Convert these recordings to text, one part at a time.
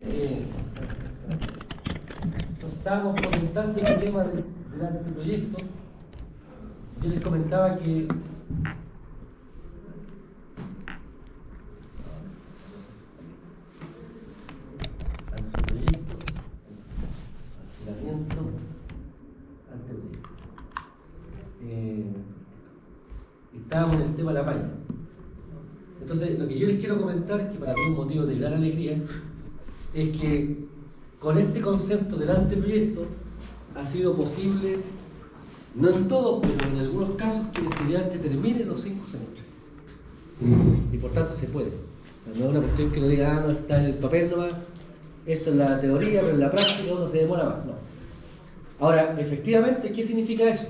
Entonces estábamos comentando el tema del anteproyecto. Yo les comentaba que anteproyecto, almacenamiento, anteproyecto. Estábamos en el tema de la malla. Entonces, lo que yo les quiero comentar, que para mí es un motivo de gran alegría, es que con este concepto del anteproyecto ha sido posible, no en todos, pero en algunos casos, que el estudiante termine los 5 semestres. Y por tanto se puede. O sea, no es una cuestión que uno diga, no está en el papel nomás, esto es la teoría, pero en la práctica uno se demora más. No. Ahora, efectivamente, ¿qué significa eso?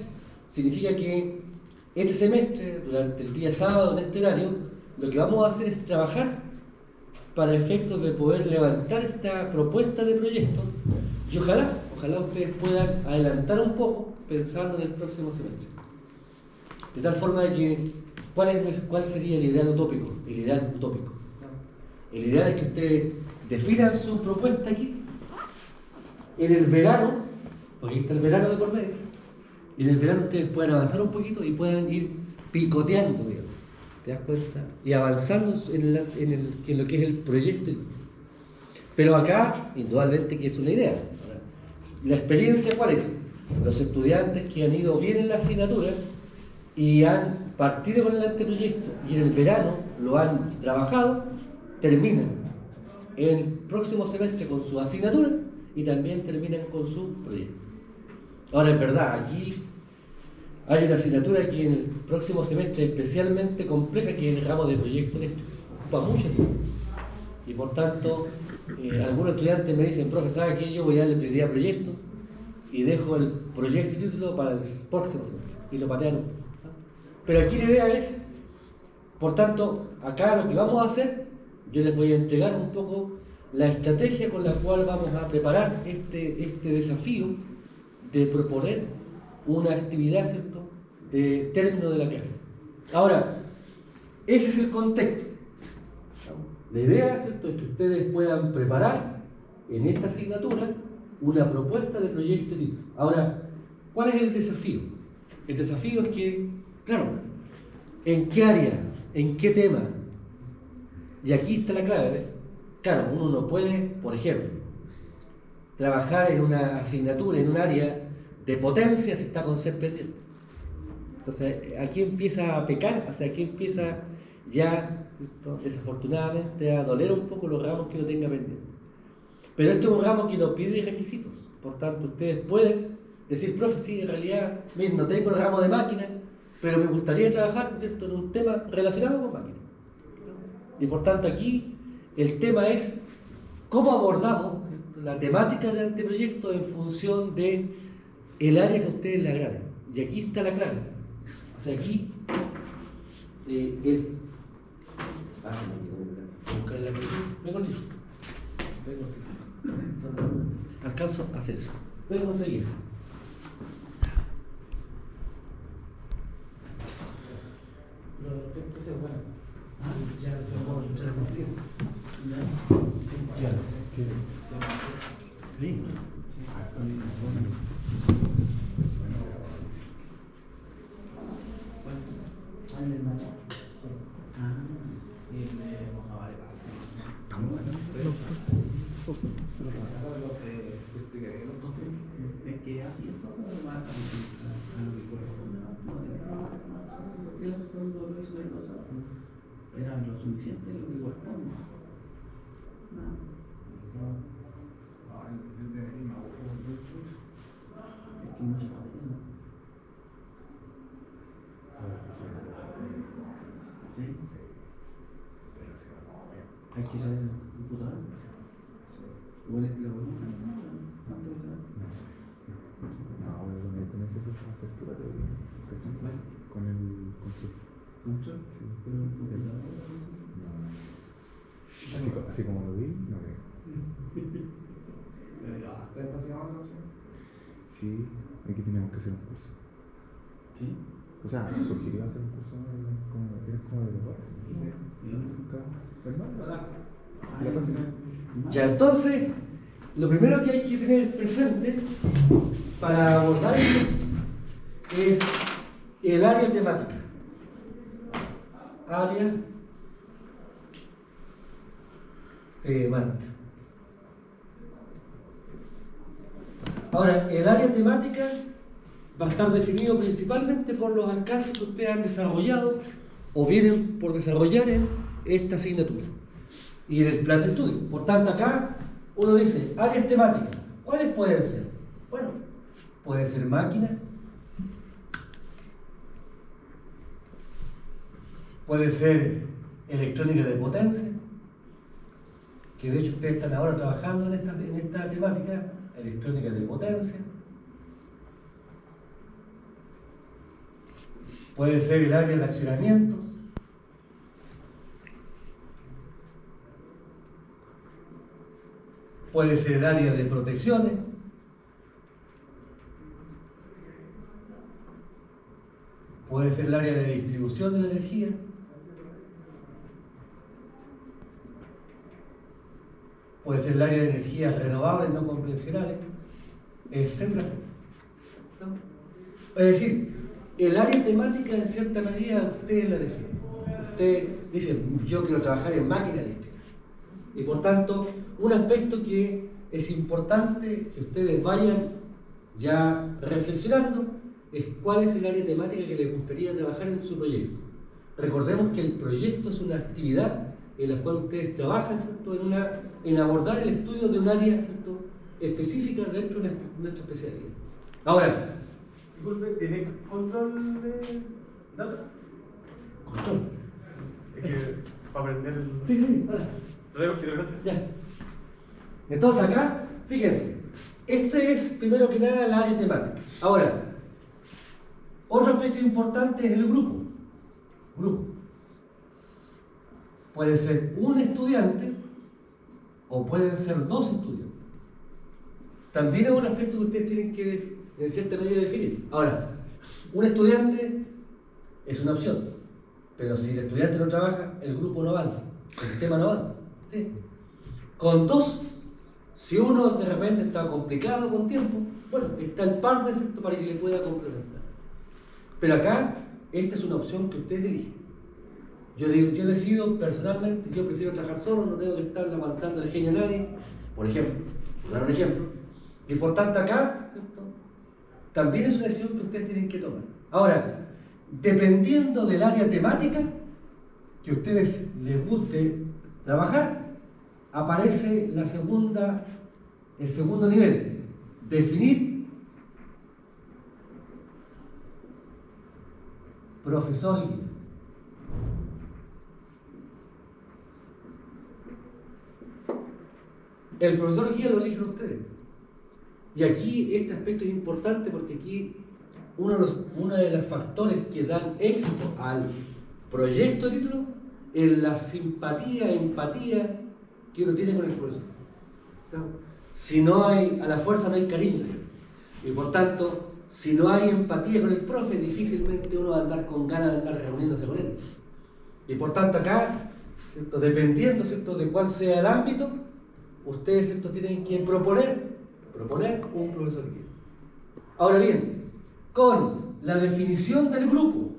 Significa que este semestre, durante el día sábado en este horario, lo que vamos a hacer es trabajar para efectos de poder levantar esta propuesta de proyecto y ojalá ustedes puedan adelantar un poco pensando en el próximo semestre. De tal forma de que, ¿cuál sería el ideal utópico? El ideal utópico. El ideal es que ustedes definan su propuesta aquí, en el verano, porque aquí está el verano de por medio, y en el verano ustedes puedan avanzar un poquito y puedan ir picoteando, digamos. ¿Te das cuenta? Y avanzando en lo que es el proyecto. Pero acá, indudablemente que es una idea. ¿La experiencia cuál es? Los estudiantes que han ido bien en la asignatura y han partido con el anteproyecto y en el verano lo han trabajado, terminan el próximo semestre con su asignatura y también terminan con su proyecto. Ahora, es verdad, aquí hay una asignatura que en el próximo semestre es especialmente compleja, que es el ramo de proyecto eléctrico. Ocupa mucho tiempo. Y por tanto, algunos estudiantes me dicen, profe, ¿sabe qué? Yo voy a darle prioridad a proyecto y dejo el proyecto y título para el próximo semestre. Y lo patean un poco. Pero aquí la idea es, por tanto, acá lo que vamos a hacer, yo les voy a entregar un poco la estrategia con la cual vamos a preparar este desafío de proponer una actividad, ¿cierto?, de término de la carrera. Ahora, ese es el contexto. La idea, ¿cierto?, es que ustedes puedan preparar en esta asignatura una propuesta de proyecto. Ahora, ¿cuál es el desafío? El desafío es que, claro, ¿en qué área? ¿En qué tema? Y aquí está la clave, ¿ves? Claro, uno no puede, por ejemplo, trabajar en una asignatura, en un área de potencia si está con ser pendiente. Entonces, aquí empieza a pecar, o sea, aquí empieza ya, ¿cierto?, desafortunadamente, a doler un poco los ramos que uno tenga pendiente. Pero este es un ramo que no pide requisitos. Por tanto, ustedes pueden decir, profe, sí, en realidad, miren, no tengo el ramo de máquina, pero me gustaría trabajar, ¿cierto?, en un tema relacionado con máquina. Y por tanto, aquí el tema es cómo abordamos, ¿cierto?, la temática del anteproyecto en función de el área que a ustedes les agrade. Y aquí está la clave. O sea, aquí es... buscar la... Vengo, chico. Alcanzo a hacer eso. Vengo enseguida. Era lo suficiente lo que corresponde. Es que mucha materia. Sí. Hay que saber imputar. Igual es que la volvemos. ¿Cuánto es eso? No sé. No, con ese curso va a ser pura teoría. Con el concepto. ¿Mucho? Sí. Pero en computadora. No. Así como lo vi, no veo. ¿Estás estacionado? Sí, aquí tenemos que hacer un curso. ¿Sí? O sea, sugirió hacer un curso como de los horas. Sí. ¿Y dónde se buscaba? ¿Verdad? Ah, La página. Ya, entonces, lo primero que hay que tener presente para abordar esto es el área temática. Área temática. Ahora, el área temática va a estar definido principalmente por los alcances que ustedes han desarrollado o vienen por desarrollar en esta asignatura y en el plan de estudio. Por tanto, acá uno dice áreas temáticas. ¿Cuáles pueden ser? Bueno, puede ser máquina, puede ser electrónica de potencia, que de hecho ustedes están ahora trabajando en esta temática, electrónica de potencia. Puede ser el área de accionamientos. Puede ser el área de protecciones. Puede ser el área de distribución de la energía. Puede ser el área de energías renovables no convencionales, etc. ¿No? Es decir, el área temática en cierta medida ustedes la definen. Ustedes dicen, yo quiero trabajar en máquina eléctrica. Y por tanto, un aspecto que es importante que ustedes vayan ya reflexionando es cuál es el área temática que les gustaría trabajar en su proyecto. Recordemos que el proyecto es una actividad en la cual ustedes trabajan, ¿cierto?, en abordar el estudio de un área, ¿cierto?, específica dentro de nuestra especialidad. Ahora, disculpe, ¿tiene control de datos? control. Es que para aprender el... Sí, ahora. Gracias. Ya. Entonces acá, fíjense, este es primero que nada el área temática. Ahora, otro aspecto importante es el grupo. Grupo. Puede ser un estudiante o pueden ser dos estudiantes. También es un aspecto que ustedes tienen que, en cierta medida, definir. Ahora, un estudiante es una opción, pero si el estudiante no trabaja, el grupo no avanza, el sistema no avanza. ¿Sí? Con dos, si uno de repente está complicado con tiempo, bueno, está el partner, ¿cierto?, para que le pueda complementar. Pero acá, esta es una opción que ustedes eligen. Yo decido personalmente, yo prefiero trabajar solo, no tengo que estar levantando el genio a nadie, por ejemplo, por dar un ejemplo. Y por tanto acá, ¿cierto?, también es una decisión que ustedes tienen que tomar. Ahora, dependiendo del área temática que a ustedes les guste trabajar, aparece el segundo nivel, definir profesor guía. El profesor guía lo eligen ustedes. Y aquí este aspecto es importante porque aquí uno de los factores que dan éxito al proyecto de título es la simpatía, empatía que uno tiene con el profesor. Si no hay, a la fuerza no hay cariño. Y por tanto, si no hay empatía con el profe, difícilmente uno va a andar con ganas de andar reuniéndose con él. Y por tanto acá, ¿cierto?, dependiendo, ¿cierto?, de cuál sea el ámbito, ustedes, ¿cierto?, tienen que proponer un profesor guía. Ahora bien, con la definición del grupo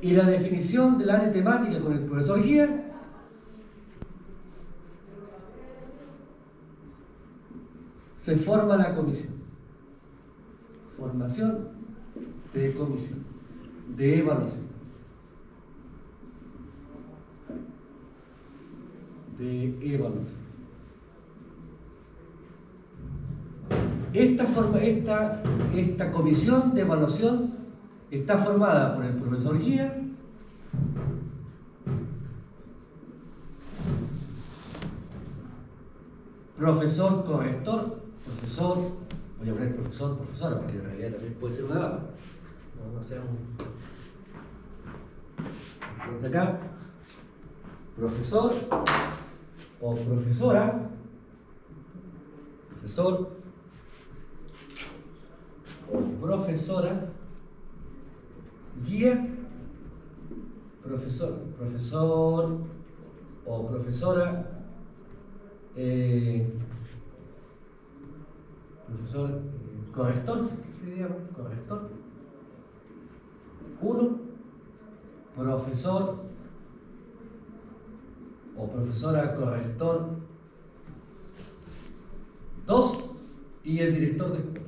y la definición del área temática con el profesor guía, se forma la comisión. Formación de comisión, de evaluación. Esta comisión de evaluación está formada por el profesor guía, profesor corrector, voy a poner profesor, profesora, porque en realidad también puede ser una dama. No sea Entonces acá, profesor o profesora, profesor o profesora, guía, profesor o profesora, profesor corrector, ¿sí, digamos? Corrector. 1, profesor o profesora corrector. 2, y el director de escuela.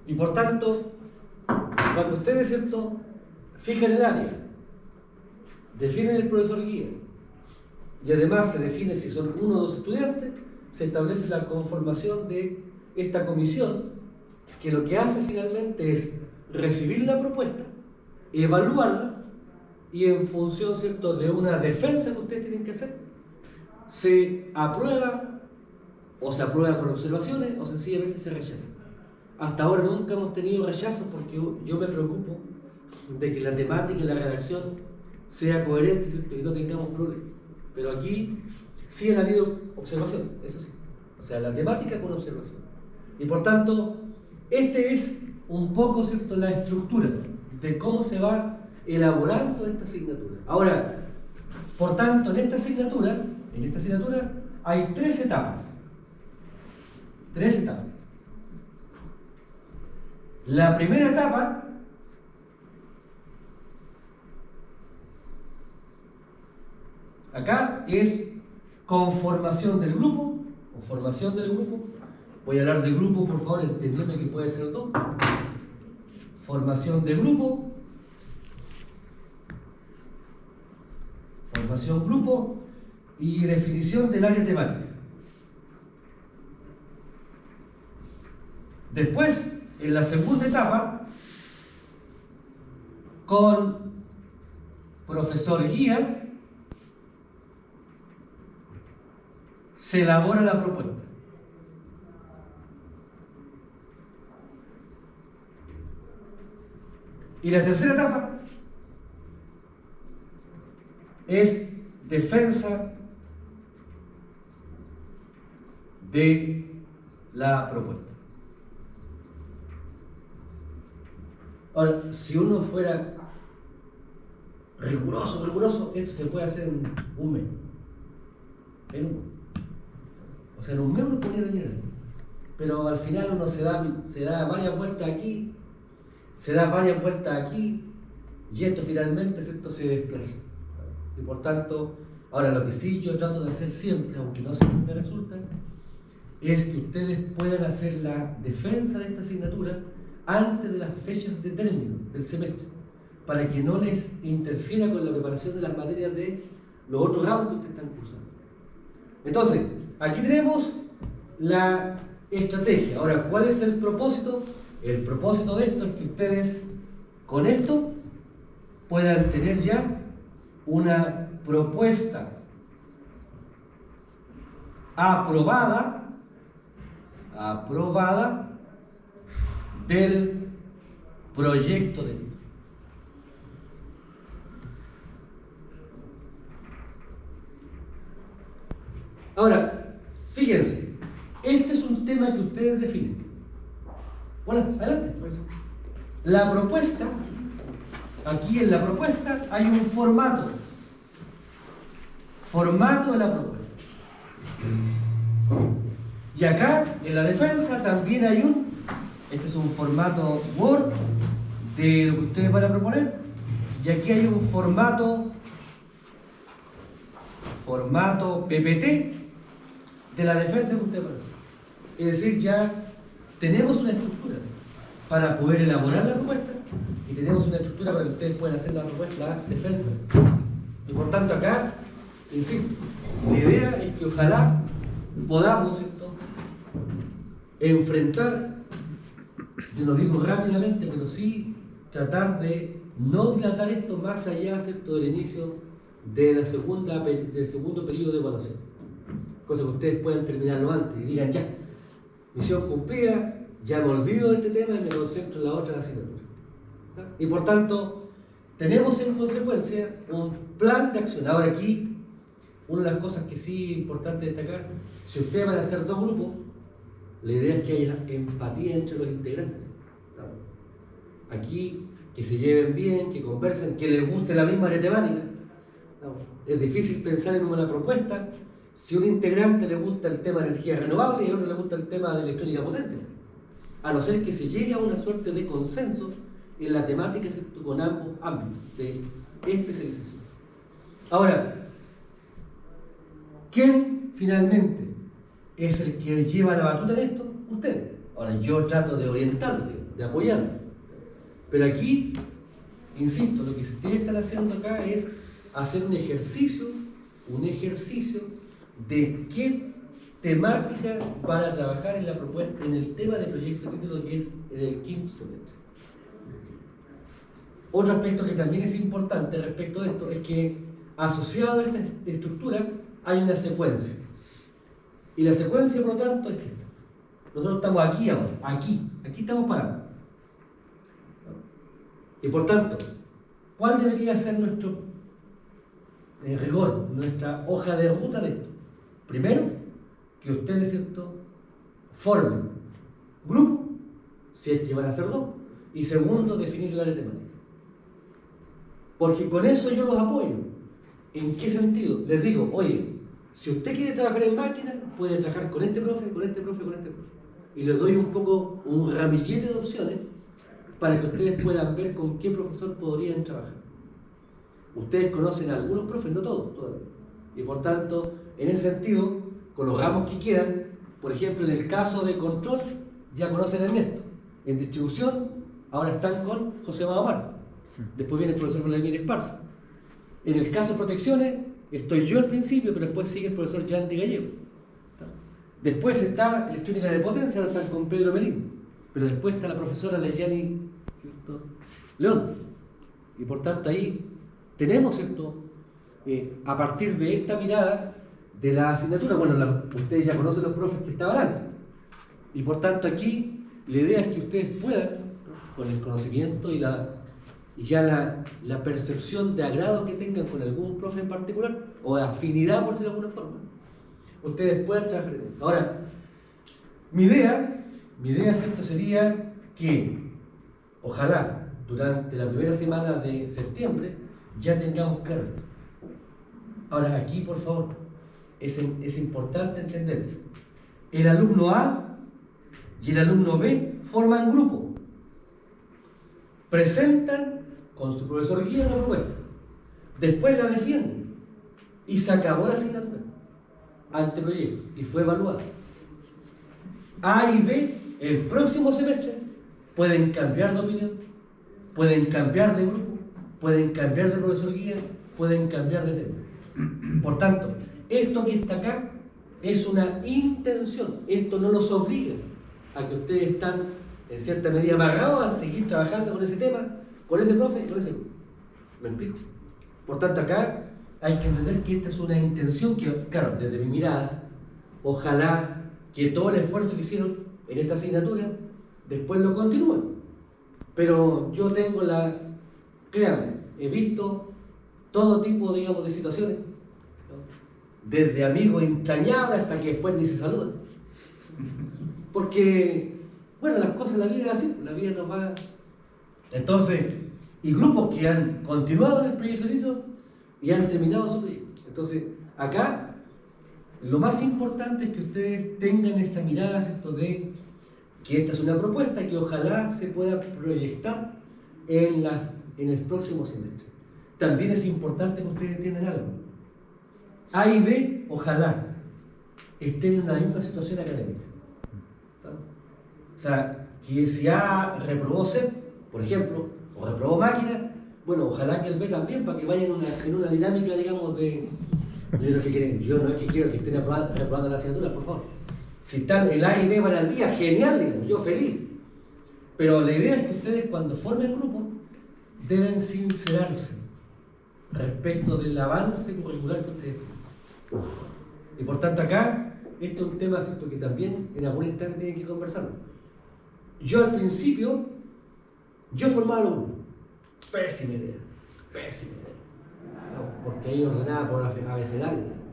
Y por tanto, cuando ustedes, ¿cierto?, fijan el área, definen el profesor guía y además se define si son 1 o 2 estudiantes, se establece la conformación de esta comisión que lo que hace finalmente es recibir la propuesta, evaluarla y en función, ¿cierto?, de una defensa que ustedes tienen que hacer, se aprueba o se aprueba con observaciones o sencillamente se rechaza. Hasta ahora nunca hemos tenido rechazos porque yo me preocupo de que la temática y la redacción sea coherente, ¿cierto?, y no tengamos problemas. Pero aquí sí han habido observaciones, eso sí. O sea, la temática con observación. Y por tanto, este es un poco, ¿cierto?, la estructura de cómo se va elaborando esta asignatura. Ahora, por tanto, en esta asignatura hay 3 etapas. 3 etapas. La primera etapa acá es conformación del grupo o formación del grupo. Voy a hablar de grupo, por favor, entendiendo que puede ser 2. Formación de grupo. Formación grupo y definición del área temática. Después, en la segunda etapa, con profesor guía, se elabora la propuesta. Y la tercera etapa es defensa de la propuesta. Ahora, si uno fuera riguroso, esto se puede hacer en un mes. O sea, en un mes uno podría terminar. Pero al final uno se da varias vueltas aquí, se da varias vueltas aquí, y esto finalmente, ¿cierto?, se desplaza. Y por tanto, ahora lo que sí yo trato de hacer siempre, aunque no siempre me resulta, es que ustedes puedan hacer la defensa de esta asignatura antes de las fechas de término del semestre, para que no les interfiera con la preparación de las materias de los otros ramos que ustedes están cursando. Entonces, aquí tenemos la estrategia. Ahora, ¿cuál es el propósito? El propósito de esto es que ustedes con esto puedan tener ya una propuesta aprobada del proyecto de ley. Ahora, fíjense, este es un tema que ustedes definen. Bueno, adelante. La propuesta, aquí en la propuesta hay un formato de la propuesta. Y acá, en la defensa, también hay este es un formato Word de lo que ustedes van a proponer. Y aquí hay un formato PPT de la defensa que ustedes van a hacer. Es decir, ya tenemos una estructura para poder elaborar la propuesta y tenemos una estructura para que ustedes puedan hacer la propuesta, la defensa. Y por tanto acá, insisto, la idea es que ojalá podamos, ¿cierto?, enfrentar, yo lo digo rápidamente, pero sí tratar de no dilatar esto más allá, ¿cierto?, del inicio de del segundo periodo de evaluación. Cosa que ustedes puedan terminarlo antes y digan ya, misión cumplida, ya me olvido de este tema y me concentro en la otra asignatura. Y por tanto, tenemos en consecuencia un plan de acción. Ahora aquí, una de las cosas que sí es importante destacar, si ustedes van a hacer 2 grupos, la idea es que haya empatía entre los integrantes. Aquí que se lleven bien, que conversen, que les guste la misma área temática. No, es difícil pensar en una propuesta si a un integrante le gusta el tema de energía renovable y a otro le gusta el tema de electrónica de potencia. A no ser que se llegue a una suerte de consenso en la temática, ¿cierto?, con ambos ámbitos de especialización. Ahora, ¿quién finalmente es el que lleva la batuta en esto? Ustedes. Ahora, yo trato de orientarlo, de apoyarlo. Pero aquí, insisto, lo que ustedes están haciendo acá es hacer un ejercicio de qué temática van a trabajar en la propuesta, en el tema de proyecto de título que es en el quinto semestre. Otro aspecto que también es importante respecto de esto es que asociado a esta estructura hay una secuencia. Y la secuencia, por lo tanto, es esta. Nosotros estamos aquí ahora, aquí estamos parados. Y por tanto, ¿cuál debería ser nuestro rigor, nuestra hoja de ruta de esto? Primero, que ustedes, ¿cierto?, formen grupo, si es que van a ser dos. Y segundo, definir el área temática. Porque con eso yo los apoyo. ¿En qué sentido? Les digo, oye, si usted quiere trabajar en máquina, puede trabajar con este profe, con este profe, con este profe. Y les doy un poco un ramillete de opciones para que ustedes puedan ver con qué profesor podrían trabajar. Ustedes conocen a algunos profes, no todos todavía. Y por tanto, en ese sentido, con los ramos que quedan, por ejemplo, en el caso de control, ya conocen a Ernesto. En distribución, ahora están con José Madomar. Después viene el profesor Vladimir Esparza. En el caso de protecciones, estoy yo al principio, pero después sigue el profesor Yandy Gallego. Después está electrónica de potencia, ahora están con Pedro Melín. Pero después está la profesora Leyani, ¿cierto?, León. Y por tanto ahí tenemos, ¿cierto?, a partir de esta mirada de la asignatura, bueno, ustedes ya conocen los profes que estaban antes. Y por tanto aquí la idea es que ustedes puedan, con el conocimiento y ya la percepción de agrado que tengan con algún profe en particular, o de afinidad, por decirlo de alguna forma, ustedes puedan trabajar en esto. Ahora, mi idea, ¿cierto?, sería que ojalá durante la primera semana de septiembre ya tengamos claro esto. Ahora, aquí, por favor, es importante entender, el alumno A y el alumno B forman grupo, presentan con su profesor guía una propuesta, después la defienden y se acabó la asignatura ante proyecto y fue evaluada. A y B, el próximo semestre, pueden cambiar de opinión, pueden cambiar de grupo, pueden cambiar de profesor guía, pueden cambiar de tema. Por tanto, esto que está acá es una intención, esto no los obliga a que ustedes están en cierta medida amarrados a seguir trabajando con ese tema, con ese profe y con ese grupo. ¿Me explico? Por tanto, acá hay que entender que esta es una intención que, claro, desde mi mirada, ojalá que todo el esfuerzo que hicieron en esta asignatura después lo continúen. Pero yo tengo créanme, he visto todo tipo, digamos, de situaciones, ¿no?, desde amigos entrañables hasta que después ni se saludan. Porque, bueno, las cosas en la vida es así, la vida nos va. Entonces, y grupos que han continuado en el proyecto Tito y han terminado su proyecto. Entonces, acá, lo más importante es que ustedes tengan esa mirada, ¿cierto?, de que esta es una propuesta que ojalá se pueda proyectar en el próximo semestre. También es importante que ustedes entiendan algo. A y B, ojalá, estén en la misma situación académica. ¿Está? O sea, que si A reprobó C, por ejemplo, o reprobó máquina, bueno, ojalá que el B también, para que vayan en una dinámica, digamos, de yo no es que quiero que estén reprobando la asignatura, por favor. Si están el A y B van al día, genial, digamos, yo feliz. Pero la idea es que ustedes, cuando formen grupo, deben sincerarse respecto del avance curricular que ustedes tienen. Y por tanto acá, esto es un tema, ¿cierto?, que también en alguna instancia tienen que conversarlo. Yo al principio, yo formaba los grupos. Pésima idea. No, porque ahí ordenaba por abecedario.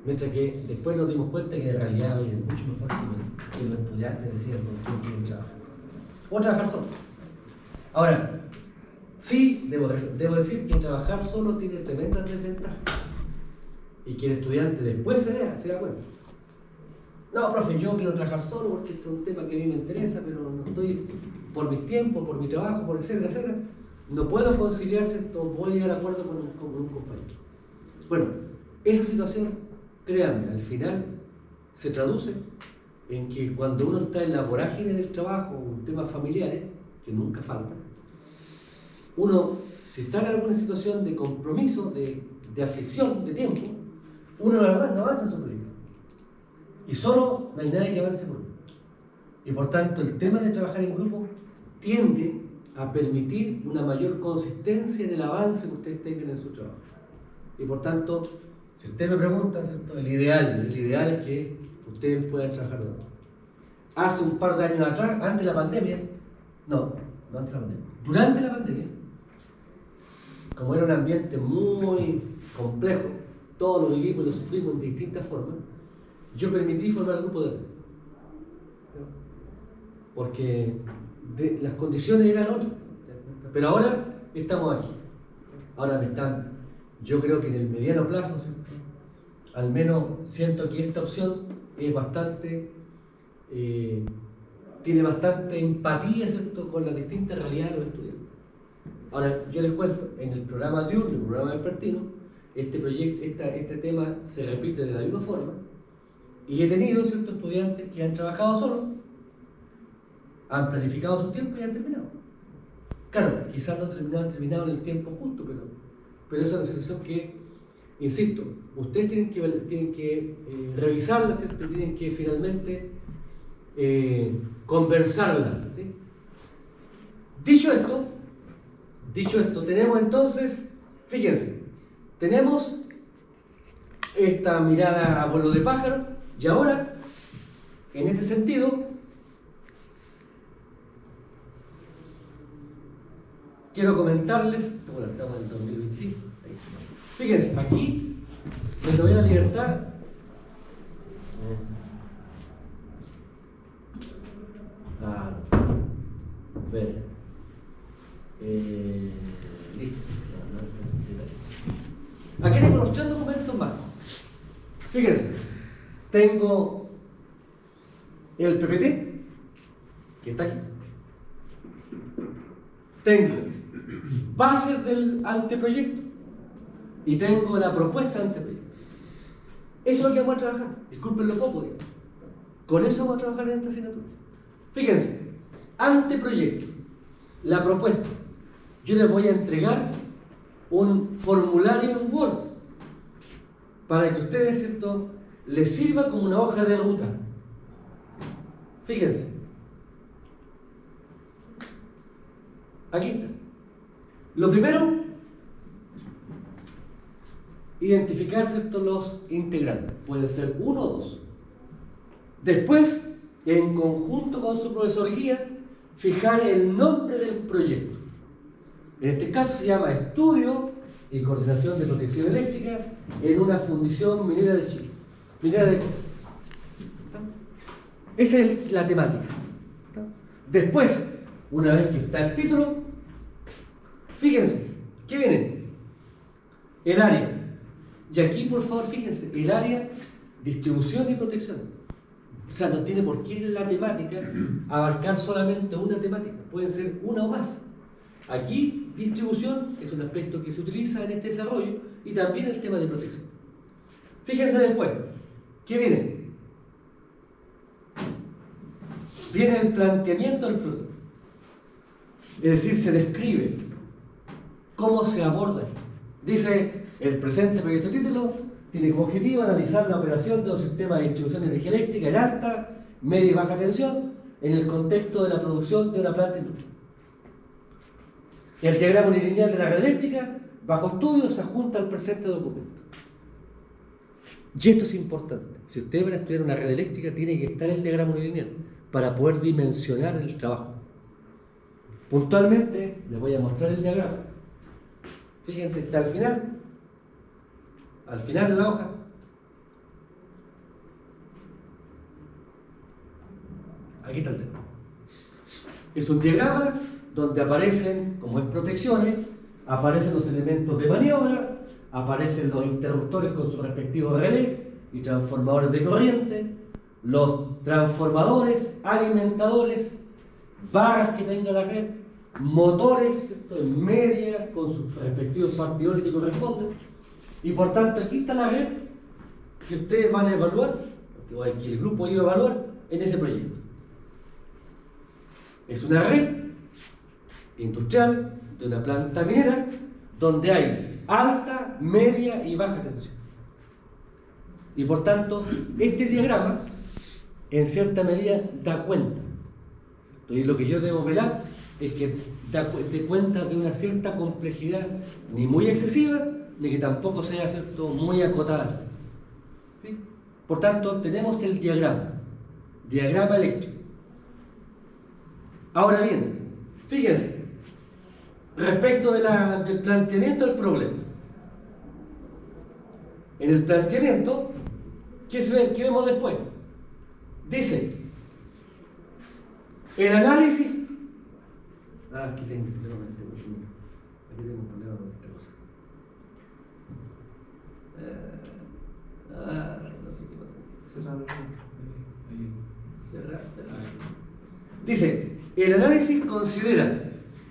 Mientras que después nos dimos cuenta que en realidad es mucho mejor que los estudiantes decían con quién quieren trabajar. O trabajar solo. Ahora, sí, debo decir que trabajar solo tiene tremendas desventajas. Y que el estudiante después se da cuenta. No, profe, yo quiero trabajar solo porque este es un tema que a mí me interesa, pero no estoy, por mis tiempos, por mi trabajo, por etcétera, etcétera, no puedo conciliar, ¿cierto? Voy a llegar a acuerdo con un compañero. Bueno, esa situación, créanme, al final se traduce en que cuando uno está en la vorágine del trabajo o temas familiares, que nunca faltan, uno, si está en alguna situación de compromiso, de aflicción, de tiempo, uno la verdad no avanza en su proyecto. Y solo no hay nadie que avance por uno. Y por tanto, el tema de trabajar en grupo tiende a permitir una mayor consistencia en el avance que ustedes tengan en su trabajo. Y por tanto, si usted me pregunta, ¿cierto? El ideal es que ustedes puedan trabajar de nuevo. Hace un par de años atrás, antes de la pandemia, no antes de la pandemia, durante la pandemia, como era un ambiente muy complejo, todos lo vivimos y lo sufrimos de distintas formas, yo permití formar grupo de red. Porque las condiciones eran otras. Pero ahora estamos aquí. Ahora yo creo que en el mediano plazo, ¿cierto? Al menos siento que esta opción es tiene bastante empatía, ¿cierto?, con las distintas realidades de los estudiantes. Ahora, yo les cuento, en el programa diurno, el programa vespertino, este tema se repite de la misma forma, y he tenido ciertos estudiantes que han trabajado solos, han planificado su tiempo y han terminado. Claro, quizás no han terminado en el tiempo justo, pero esa es una situación que, insisto, ustedes tienen que revisarla, ¿cierto? Tienen que finalmente conversarla, ¿sí? Dicho esto, tenemos entonces, fíjense, tenemos esta mirada a vuelo de pájaro, y ahora, en este sentido, quiero comentarles, bueno, estamos en el 2025, fíjense, aquí me tomé la libertad listo. Aquí tengo los 3 documentos más. Fíjense, tengo el PPT, que está aquí. Tengo bases del anteproyecto y tengo la propuesta de anteproyecto. Eso es lo que vamos a trabajar. Disculpen lo poco, digamos. Con eso vamos a trabajar en esta asignatura. Fíjense, anteproyecto, la propuesta. Yo les voy a entregar un formulario en Word para que ustedes, ¿cierto?, les sirva como una hoja de ruta. Fíjense. Aquí está. Lo primero, identificar, ¿cierto?, los integrantes. Pueden ser 1 o 2. Después, en conjunto con su profesor guía, fijar el nombre del proyecto. En este caso se llama Estudio y Coordinación de Protección Eléctrica en una fundición minera de Chile. Minera de Chile. Esa es la temática. Después, una vez que está el título, fíjense, ¿qué viene? El área. Y aquí, por favor, fíjense, el área, distribución y protección. O sea, no tiene por qué la temática abarcar solamente una temática, pueden ser una o más. Aquí, distribución es un aspecto que se utiliza en este desarrollo y también el tema de protección. Fíjense después, ¿qué viene? Viene el planteamiento del producto. Es decir, se describe cómo se aborda. Dice, el presente proyecto título tiene como objetivo analizar la operación de un sistema de distribución de energía eléctrica en alta, media y baja tensión en el contexto de la producción de una planta industrial. El diagrama unilineal de la red eléctrica, bajo estudio, se adjunta al presente documento. Y esto es importante. Si ustedes van a estudiar una red eléctrica, tiene que estar el diagrama unilineal para poder dimensionar el trabajo. Puntualmente, les voy a mostrar el diagrama. Fíjense, está al final de la hoja. Aquí está el diagrama. Es un diagrama donde aparecen, como es protecciones, aparecen los elementos de maniobra, aparecen los interruptores con sus respectivos relés y transformadores de corriente, los transformadores, alimentadores, barras que tenga la red, motores, ¿cierto?, en media con sus respectivos partidores si corresponden. Y por tanto aquí está la red que ustedes van a evaluar, que el grupo iba a evaluar en ese proyecto. Es una red industrial de una planta minera donde hay alta, media y baja tensión. Y por tanto, este diagrama en cierta medida da cuenta. Y lo que yo debo velar es que dé cuenta de una cierta complejidad, ni muy excesiva, ni que tampoco sea, ¿cierto?, muy acotada. ¿Sí? Por tanto, tenemos el diagrama eléctrico. Ahora bien, fíjense, respecto del planteamiento del problema. En el planteamiento, ¿qué vemos después? Dice, el análisis... aquí tengo un problema con esta cosa. No sé qué pasa. Cerrar. Dice, el análisis considera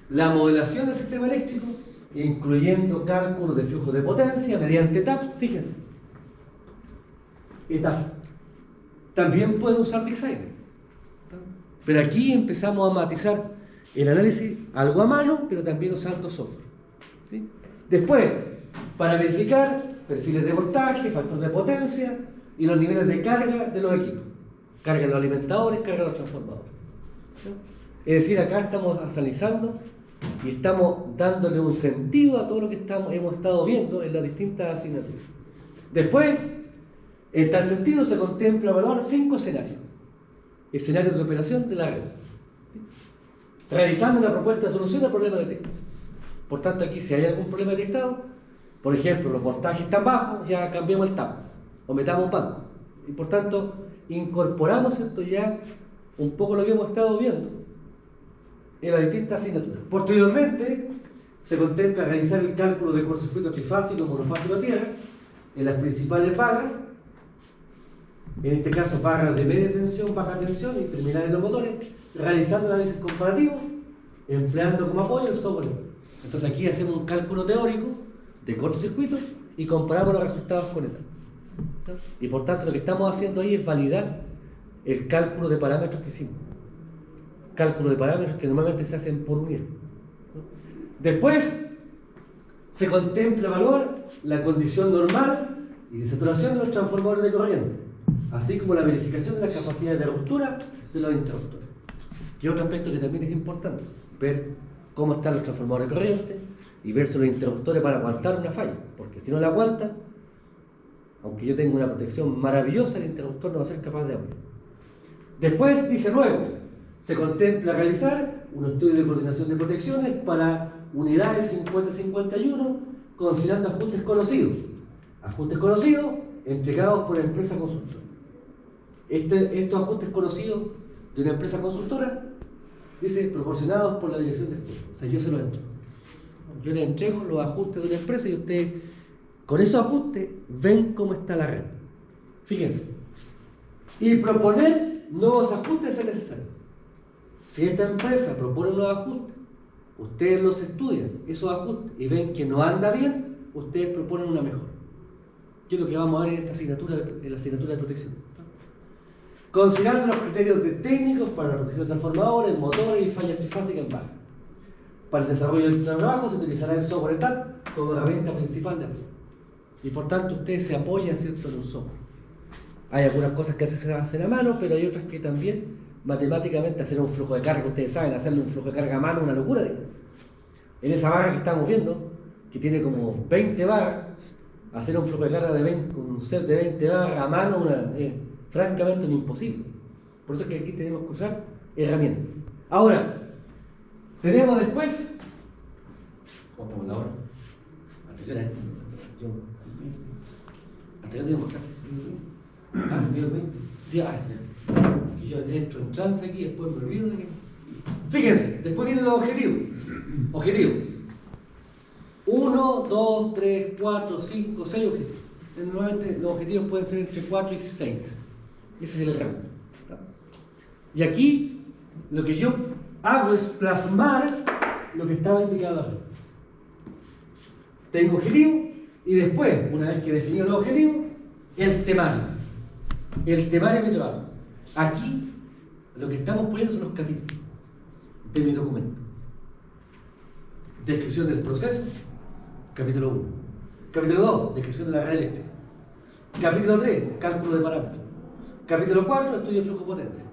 la modelación del sistema eléctrico, incluyendo cálculos de flujo de potencia mediante TAP, fíjense. TAP. También pueden usar design. Pero aquí empezamos a matizar el análisis algo a mano, pero también usando software. ¿Sí? Después, para verificar perfiles de voltaje, factor de potencia y los niveles de carga de los equipos. Carga en los alimentadores, carga en los transformadores. ¿Sí? Es decir, acá estamos analizando y estamos dándole un sentido a todo lo que hemos estado viendo en las distintas asignaturas. Después, en tal sentido, se contempla evaluar 5 escenarios. Escenarios de operación de la red. ¿Sí? Realizando una propuesta de solución al problema detectado. Por tanto, aquí si hay algún problema detectado, por ejemplo, los voltajes están bajos, ya cambiamos el TAP o metamos un banco. Y por tanto, incorporamos esto ya un poco lo que hemos estado viendo en las distintas asignaturas. Posteriormente, se contempla realizar el cálculo de cortocircuito trifásico, monofásico a tierra en las principales barras, en este caso barras de media tensión, baja tensión y terminales de los motores, realizando análisis comparativo, empleando como apoyo el software. Entonces aquí hacemos un cálculo teórico de cortocircuitos y comparamos los resultados con ETA. Y por tanto lo que estamos haciendo ahí es validar el cálculo de parámetros que hicimos. Cálculo de parámetros que normalmente se hacen por unidad. Después se contempla evaluar la condición normal y de saturación de los transformadores de corriente, así como la verificación de las capacidades de ruptura de los interruptores. Que otro aspecto que también es importante, ver cómo están los transformadores de corriente y ver si los interruptores para aguantar una falla, porque si no la aguantan, aunque yo tenga una protección maravillosa, el interruptor no va a ser capaz de abrir. Después dice luego, se contempla realizar un estudio de coordinación de protecciones para unidades 50-51, considerando ajustes conocidos. Ajustes conocidos entregados por la empresa consultora. Estos ajustes conocidos de una empresa consultora, dice, proporcionados por la dirección de estudio. O sea, yo se los entrego. Yo les entrego los ajustes de una empresa y ustedes, con esos ajustes, ven cómo está la red. Fíjense. Y proponer nuevos ajustes si es necesario. Si esta empresa propone nuevos ajustes, ustedes los estudian, esos ajustes, y ven que no anda bien, ustedes proponen una mejora. Que es lo que vamos a ver en esta asignatura, en la asignatura de protección. Considerando los criterios técnicos para la protección de transformadores, motores y fallas trifásicas en barra. Para el desarrollo del trabajo se utilizará el software TAP como herramienta principal de apoyo. Y por tanto ustedes se apoyan, ¿cierto?, en un software. Hay algunas cosas que se hacen a mano, pero hay otras que también matemáticamente hacer un flujo de carga, ustedes saben, hacerle un flujo de carga a mano es una locura. En esa barra que estamos viendo, que tiene como 20 barras, hacer un flujo de carga con un set de 20 barras a mano francamente es imposible. Por eso es que aquí tenemos que usar herramientas. Ahora, tenemos después, ¿cómo estamos la hora? ¿Hasta qué hora es? ¿Hasta qué hora tenemos clase? Ah, 20. Ya, que yo entro en trance aquí y después me olvido de que... Fíjense, después vienen los objetivos. Objetivo. 1, 2, 3, 4, 5, 6 objetivos. Normalmente los objetivos pueden ser entre 4 y 6. Ese es el rango. Y aquí lo que yo hago es plasmar lo que estaba indicado arriba. Tengo objetivo y después, una vez que he definido los objetivos, el temario. El temario de mi trabajo. Aquí lo que estamos poniendo son los capítulos de mi documento. Descripción del proceso, capítulo 1. Capítulo 2, descripción de la red eléctrica. Capítulo 3, cálculo de parámetros. Capítulo 4, estudio de flujo de potencia.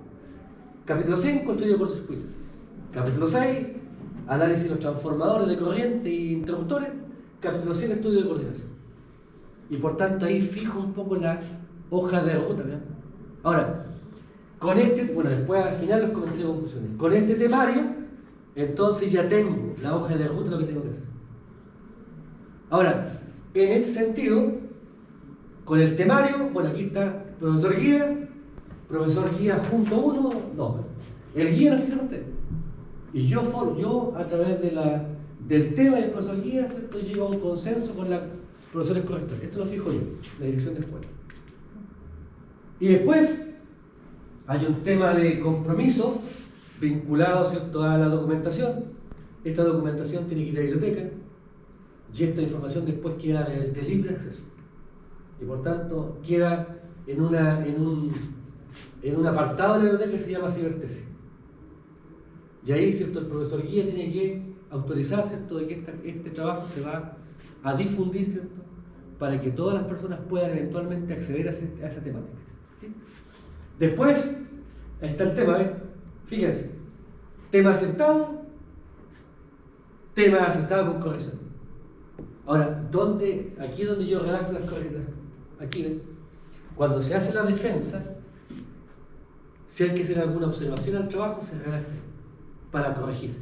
Capítulo 5, estudio de cortocircuito. Capítulo 6, análisis de los transformadores de corriente e interruptores. Capítulo 7, estudio de coordinación. Y por tanto ahí fijo un poco la hoja de ruta, ¿verdad? Ahora, con este, bueno, después al final los comentarios y conclusiones. Con este temario, entonces ya tengo la hoja de ruta de lo que tengo que hacer. Ahora, en este sentido, con el temario, bueno, aquí está profesor guía junto uno, no, el guía lo fijan ustedes. Y yo a través del tema del profesor guía, ¿cierto?, llego a un consenso con los profesores correctores. Esto lo fijo yo, la dirección de escuela. Y después hay un tema de compromiso vinculado, ¿cierto?, a la documentación. Esta documentación tiene que ir a la biblioteca y esta información después queda de libre acceso. Y por tanto queda en un apartado de la biblioteca que se llama cibertesis. Y ahí, ¿cierto?, el profesor guía tiene que autorizar, ¿cierto?, de que este trabajo se va a difundir, ¿cierto?, para que todas las personas puedan eventualmente acceder a esa temática. ¿Sí? Después está el tema, fíjense, tema aceptado con corrección. Ahora, aquí es donde yo redacto las correcciones. Aquí, ¿ven? Cuando se hace la defensa, si hay que hacer alguna observación al trabajo, se redacta para corregir.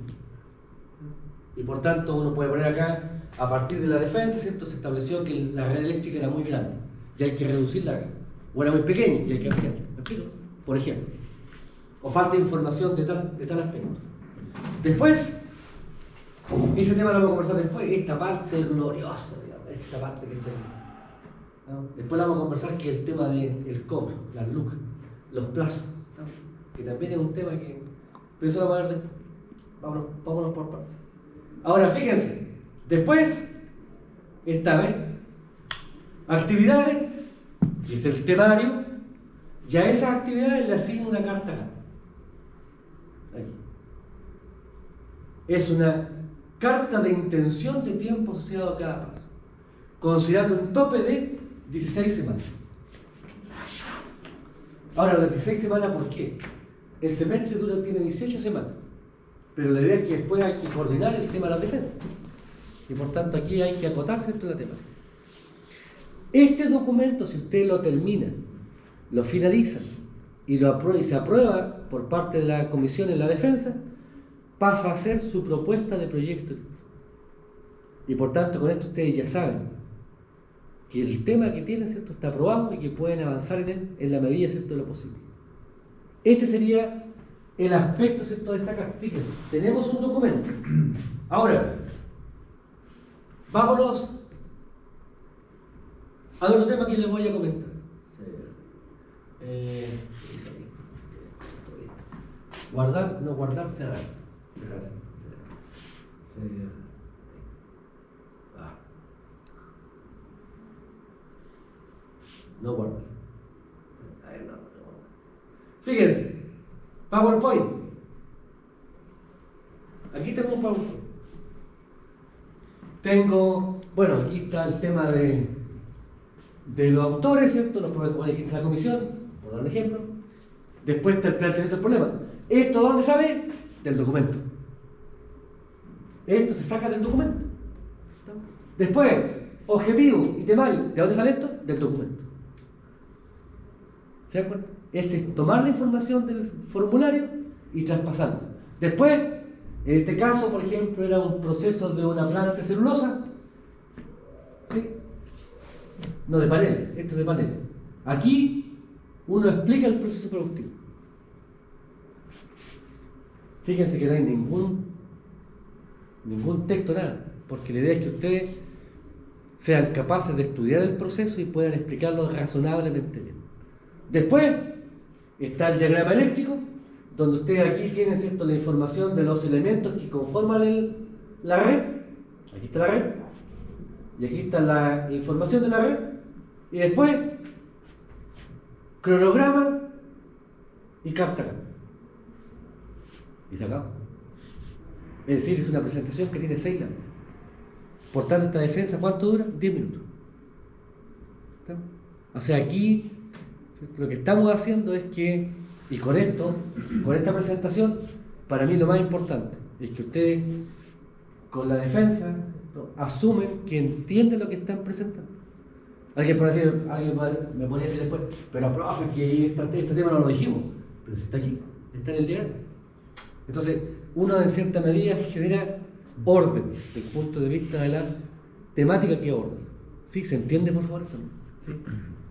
Y por tanto, uno puede poner acá, a partir de la defensa, ¿cierto?, se estableció que la red eléctrica era muy grande y hay que reducirla acá. O era muy pequeña y hay que ampliarla. ¿Me explico? Por ejemplo. O falta información de tal aspecto. Después, ese tema lo vamos a conversar después, esta parte gloriosa, digamos, esta parte que tenemos. ¿No? Después vamos a conversar que es el tema del cobro, las lucas, los plazos, ¿no?, que también es un tema que... Pero eso lo vamos a ver después. Vámonos por partes. Ahora, fíjense, después está, actividades, que es el temario, y a esas actividades le asigno una carta acá. Aquí. Es una carta de intención de tiempo asociado a cada paso, considerando un tope de 16 semanas. Ahora, las 16 semanas, ¿por qué? El semestre tiene 18 semanas, pero la idea es que después hay que coordinar el tema de la defensa. Y por tanto aquí hay que acotar, ¿cierto?, la temática. Este documento, si usted lo termina, lo finaliza y se aprueba por parte de la comisión en la defensa, pasa a ser su propuesta de proyecto. Y por tanto con esto ustedes ya saben que el tema que tienen, ¿cierto?, está aprobado y que pueden avanzar en él en la medida, ¿cierto?, de lo posible. Este sería el aspecto, ¿cierto?, de destacar. Fíjense, tenemos un documento. Ahora, vámonos a otro tema que les voy a comentar. Guardar, no guardar, cerrar. No guardar. No. Fíjense, PowerPoint. Aquí tengo un PowerPoint. Bueno, aquí está el tema de los autores, ¿cierto? Los profesores, aquí está la comisión, por dar un ejemplo. Después está el planteamiento del problema. ¿Esto dónde sale? Del documento. Esto se saca del documento. Después, objetivo y temario. ¿De dónde sale esto? Del documento. ¿Se dan cuenta? Es tomar la información del formulario y traspasarla. Después, en este caso, por ejemplo, era un proceso de una planta de celulosa. ¿Sí? No, de panel. Esto es de panel. Aquí uno explica el proceso productivo. Fíjense que no hay ningún texto, nada, porque la idea es que ustedes sean capaces de estudiar el proceso y puedan explicarlo razonablemente bien. Después está el diagrama eléctrico, donde ustedes aquí tienen, ¿cierto?, la información de los elementos que conforman la red. Aquí está la red, y aquí está la información de la red, y después cronograma y carta. Y se acaba. Es decir, es una presentación que tiene 6 láminas. Por tanto, esta defensa, ¿cuánto dura? 10 minutos. ¿Está? O sea, aquí lo que estamos haciendo es que, y con esto, con esta presentación, para mí lo más importante es que ustedes, con la defensa, ¿no?, asumen que entienden lo que están presentando. Alguien me podría decir después, pero profe, que este tema no lo dijimos, pero si está aquí, está en el diagrama. Entonces, uno en cierta medida genera orden desde el punto de vista de la temática que orden. ¿Sí? ¿Se entiende, por favor, esto? ¿Sí?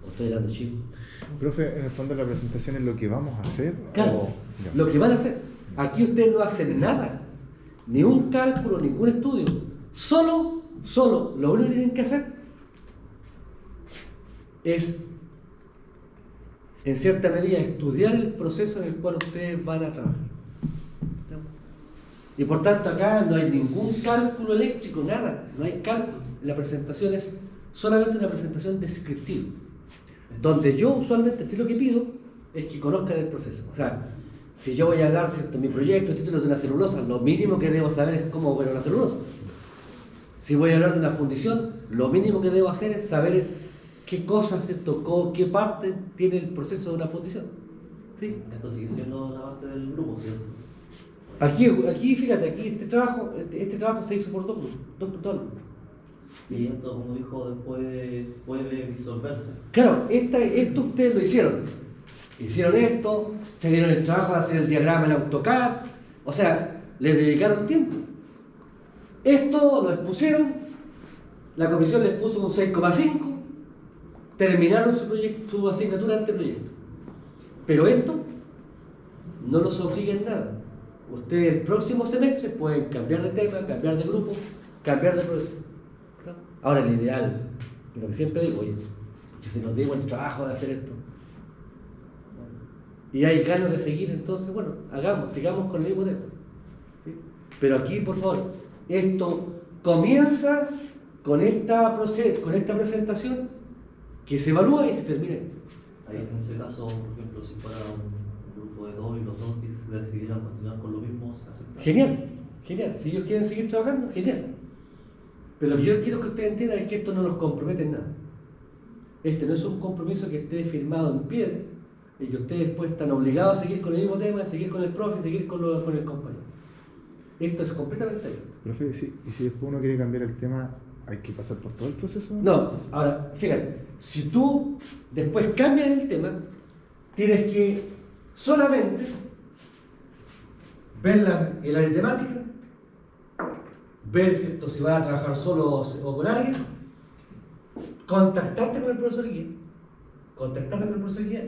¿O estoy hablando chico? Profe, en el fondo la presentación es lo que vamos a hacer. Claro, lo que van a hacer. Aquí ustedes no hacen nada, ni un cálculo, ningún estudio. Solo lo único que tienen que hacer es, en cierta medida, estudiar el proceso en el cual ustedes van a trabajar. Y por tanto acá no hay ningún cálculo eléctrico, nada, no hay cálculo. La presentación es solamente una presentación descriptiva, donde yo usualmente sí lo que pido es que conozcan el proceso. O sea, si yo voy a hablar, ¿cierto?, mi proyecto, títulos de una celulosa, lo mínimo que debo saber es cómo opera una celulosa. Si voy a hablar de una fundición, lo mínimo que debo hacer es saber qué cosas, ¿cierto?, qué parte tiene el proceso de una fundición. ¿Sí? Esto sigue siendo la parte del grupo, ¿cierto? Aquí, fíjate, aquí este trabajo se hizo por dos alumnos. Y esto, como dijo, después puede disolverse. Claro, esto ustedes lo hicieron. Hicieron esto, se dieron el trabajo de hacer el diagrama en AutoCAD, o sea, les dedicaron tiempo. Esto lo expusieron, la comisión les puso un 6,5, terminaron su asignatura ante proyecto. Pero esto no los obliga en nada. Ustedes el próximo semestre pueden cambiar de tema, cambiar de grupo, cambiar de profesor. Ahora el ideal, lo que siempre digo, oye, que se nos dé el trabajo de hacer esto. Y hay ganas de seguir, entonces, bueno, sigamos con el mismo tema. ¿Sí? Pero aquí, por favor, esto comienza con esta presentación que se evalúa y se termina. Ahí en ese caso, por ejemplo, si fuera un grupo de 2 y los 2 decidieran continuar con lo mismo, se acepta. Genial. Si ellos quieren seguir trabajando, genial. Pero lo que yo quiero que ustedes entiendan es que esto no los compromete en nada. Este no es un compromiso que esté firmado en piedra y que ustedes después están obligados a seguir con el mismo tema, seguir con el profe, seguir con el compañero. Esto es completamente ahí. Profe, ¿y si después uno quiere cambiar el tema, hay que pasar por todo el proceso? No, ahora, fíjate, si tú después cambias el tema, tienes que solamente ver el área temática, ver, ¿cierto?, si vas a trabajar solo o con alguien, contactarte con el profesor guía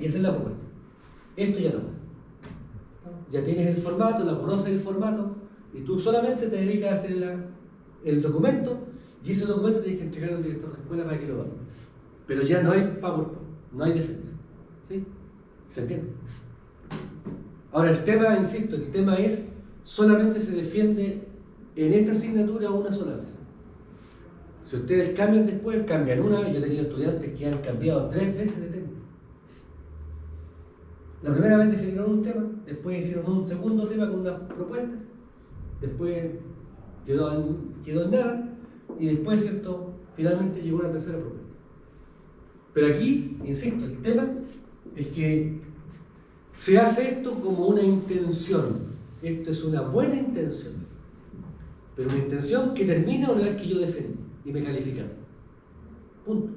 y hacer la propuesta. Esto ya no. Ya tienes el formato, la conoces el formato, y tú solamente te dedicas a hacer el documento, y ese documento tienes que entregar al director de escuela para que lo haga. Pero ya no hay PowerPoint, no hay defensa. ¿Sí? ¿Se entiende? Ahora el tema, insisto, el tema es, solamente se defiende en esta asignatura una sola vez. Si ustedes cambian después, cambian una vez. Yo he tenido estudiantes que han cambiado 3 veces de tema. La primera vez definieron un tema, después hicieron un segundo tema con una propuesta, después quedó en nada, y después, ¿cierto?, finalmente llegó una tercera propuesta. Pero aquí, insisto, el tema es que se hace esto como una intención. Esto es una buena intención, pero una intención que termina una vez que yo defendí y me calificaron. Punto.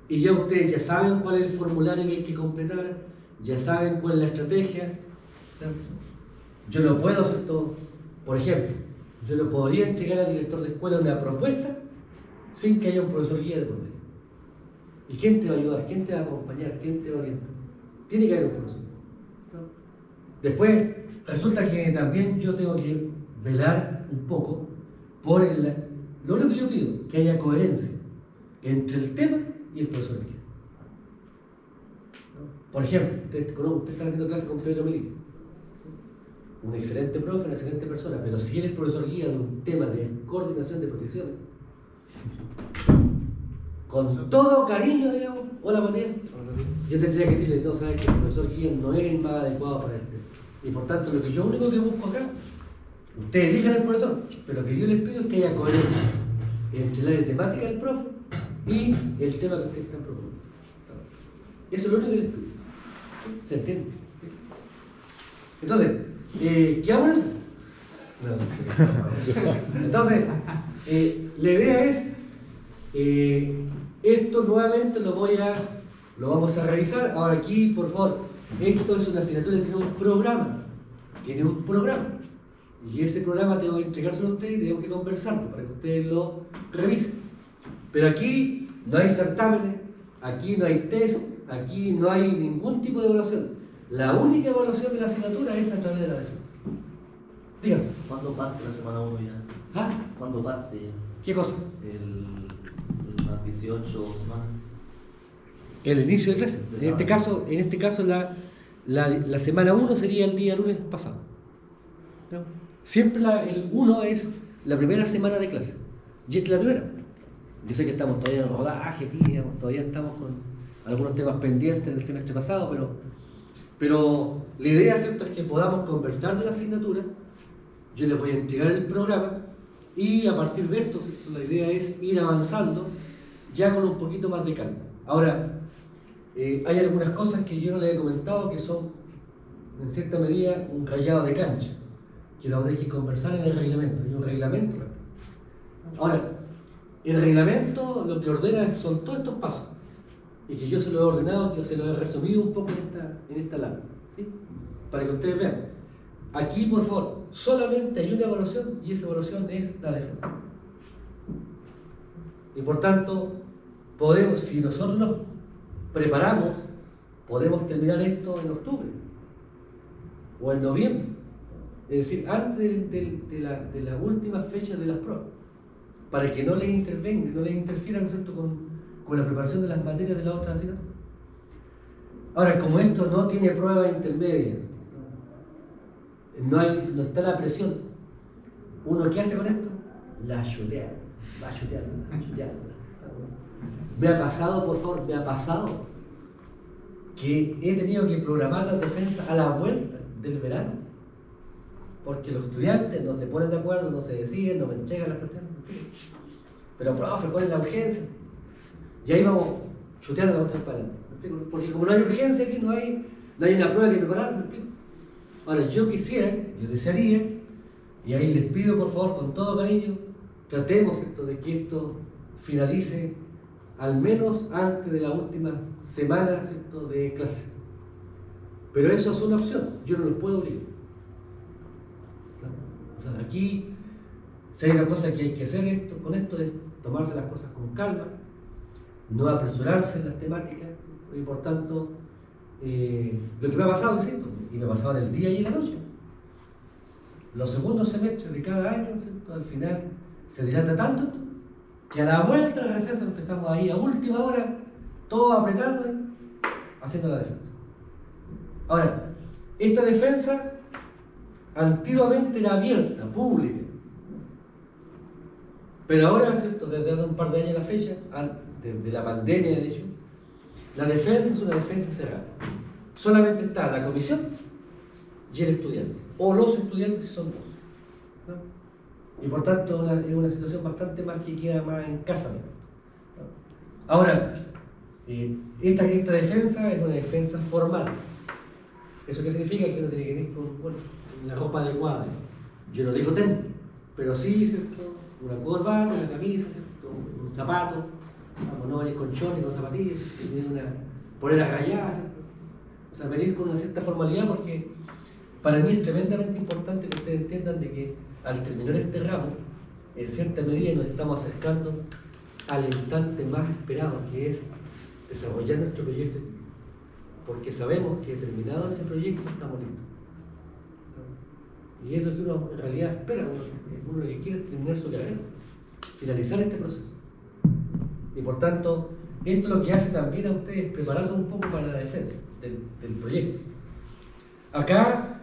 Y ya ustedes ya saben cuál es el formulario que hay que completar, ya saben cuál es la estrategia. Yo no puedo hacer todo. Por ejemplo, yo no podría entregar al director de escuela una propuesta sin que haya un profesor guía de por medio. ¿Y quién te va a ayudar? ¿Quién te va a acompañar? ¿Quién te va a orientar? Tiene que haber un profesor. Después, resulta que también yo tengo que velar un poco por lo único que yo pido, que haya coherencia entre el tema y el profesor guía. Por ejemplo, usted está haciendo clase con Pedro Melín, un excelente profe, una excelente persona, pero si él es profesor guía de un tema de coordinación de protección, con todo cariño, digamos, hola Matías, yo tendría que decirle, no, sabes que el profesor guía no es el más adecuado para este. Y por tanto, lo que yo único que busco acá, ustedes elijan al profesor, pero lo que yo les pido es que haya coherencia entre la área temática del profe y el tema que ustedes están proponiendo. Eso es lo único que les pido. ¿Se entiende? Entonces, ¿qué hago en eso? No. Entonces, la idea es, esto nuevamente lo vamos a revisar. Ahora aquí, por favor, esto es una asignatura que tiene un programa. Tiene un programa. Y ese programa tengo que entregárselo a ustedes y tenemos que conversarlo para que ustedes lo revisen. Pero aquí no hay certámenes, aquí no hay test, aquí no hay ningún tipo de evaluación. La única evaluación de la asignatura es a través de la defensa. Dígame. ¿Cuándo parte la semana 1 ya? ¿Ah? ¿Cuándo parte ya? ¿Qué cosa? Las 18 semanas. El inicio de clase. En este caso la semana 1 sería el día lunes pasado. ¿No? Siempre el 1 es la primera semana de clase. Y esta es la primera. Yo sé que estamos todavía en rodaje aquí, digamos, todavía estamos con algunos temas pendientes del semestre pasado, pero la idea, ¿cierto?, es que podamos conversar de la asignatura. Yo les voy a entregar el programa y a partir de esto, ¿cierto?, la idea es ir avanzando ya con un poquito más de calma. Ahora, hay algunas cosas que yo no les he comentado que son, en cierta medida, un rayado de cancha, que lo hay que conversar en el reglamento. Hay un reglamento. Ahora, el reglamento lo que ordena son todos estos pasos, y que yo se lo he ordenado, que se lo he resumido un poco en esta lámina, ¿sí? Para que ustedes vean. Aquí, por favor, solamente hay una evaluación y esa evaluación es la defensa. Y por tanto, podemos, si nosotros nos preparamos, podemos terminar esto en octubre o en noviembre, es decir, antes de la última fecha de las pruebas, para que no les intervengan, no les interfieran, ¿no es cierto?, con la preparación de las materias de la otra asignatura. Ahora, como esto no tiene prueba intermedia, no está la presión, ¿uno qué hace con esto? La chutea, va chuteando. Me ha pasado, por favor, que he tenido que programar las defensas a la vuelta del verano, porque los estudiantes no se ponen de acuerdo, no se deciden, no me entregan las cuestiones. Pero, profe, ¿cuál es la urgencia? Y ahí vamos chuteando la cuestión para adelante. Porque como no hay urgencia aquí, no hay una prueba que preparar, ¿me explico? Ahora, yo desearía, y ahí les pido por favor con todo cariño, tratemos, ¿cierto?, de que esto finalice al menos antes de la última semana, ¿cierto?, de clase. Pero eso es una opción, yo no los puedo obligar. O sea, aquí, si hay una cosa que hay que hacer con esto es tomarse las cosas con calma, no apresurarse en las temáticas, ¿cierto? Y por tanto, lo que me ha pasado, ¿cierto?, y me ha pasado en el día y en la noche, los segundos semestres de cada año, ¿cierto?, al final se dilata tanto esto, que a la vuelta del receso empezamos ahí a última hora, todos apretando, haciendo la defensa. Ahora, esta defensa antiguamente era abierta, pública, pero ahora, ¿cierto?, desde hace un par de años a la fecha, desde la pandemia de hecho, la defensa es una defensa cerrada. Solamente está la comisión y el estudiante, o los estudiantes si son dos, ¿no? Y por tanto es una situación bastante más que queda más en casa, ¿no? Ahora, esta defensa es una defensa formal. ¿Eso qué significa? Que uno tiene que ir con la ropa adecuada. Yo no digo temple, pero sí, ¿cierto?, una corbata, una camisa, ¿cierto?, un zapato, no venir con chores, con zapatillas, tener una polera rayada, ¿cierto? O sea, venir con una cierta formalidad, porque para mí es tremendamente importante que ustedes entiendan de que al terminar este ramo, en cierta medida nos estamos acercando al instante más esperado, que es desarrollar nuestro proyecto, porque sabemos que terminado ese proyecto estamos listos. Y es lo que uno en realidad espera, uno lo que quiere es terminar su carrera, finalizar este proceso. Y por tanto, esto lo que hace también a ustedes es prepararlo un poco para la defensa del proyecto. Acá,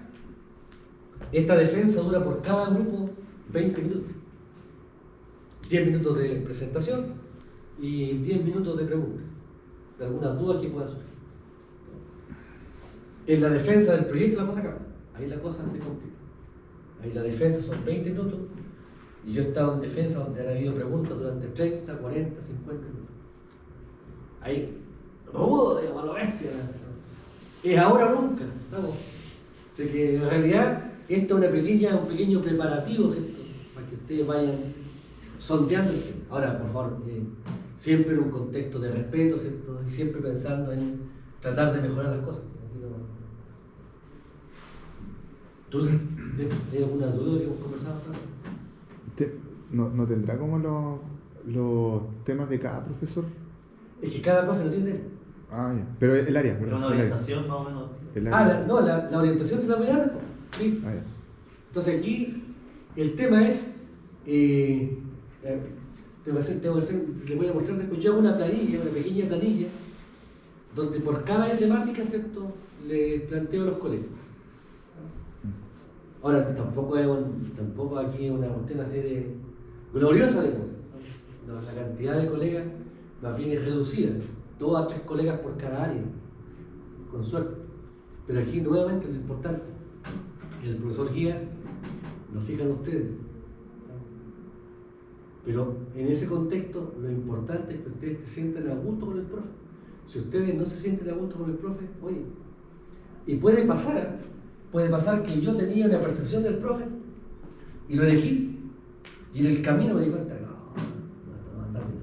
esta defensa dura por cada grupo 20 minutos. 10 minutos de presentación y 10 minutos de preguntas, de algunas dudas que puedan surgir. En la defensa del proyecto la cosa cambia, ahí la cosa se complica. Ahí la defensa son 20 minutos y yo he estado en defensa donde han habido preguntas durante 30, 40, 50 minutos. Ahí, rudo, digamos, a lo bestia. Es ahora o nunca. Vamos. O sea que en realidad esto es un pequeño preparativo, ¿cierto? Para que ustedes vayan sondeando el tema. Ahora, por favor, siempre en un contexto de respeto, ¿cierto? Y siempre pensando en tratar de mejorar las cosas. ¿Tú tienes alguna duda que hemos conversado? ¿No tendrá como los temas de cada profesor? Es que cada profe no tiene tema. Ah, ya. Pero el área, Pero ¿verdad? una orientación más o menos. El área. La orientación se la voy a dar. Sí. Ah, ya. Entonces aquí el tema es, les voy a mostrar después, yo hago una pequeña planilla, donde por cada temática, ¿cierto?, les planteo a los colegas. Ahora, tampoco aquí es una cuestión así de gloriosa, digamos. La cantidad de colegas más bien es reducida, 2 a 3 colegas por cada área, con suerte. Pero aquí nuevamente lo importante, el profesor guía, lo fijan ustedes. Pero en ese contexto lo importante es que ustedes se sientan a gusto con el profe. Si ustedes no se sienten a gusto con el profe, oye, y puede pasar que yo tenía una percepción del profe y lo elegí, y en el camino me di cuenta, no va a andar bien.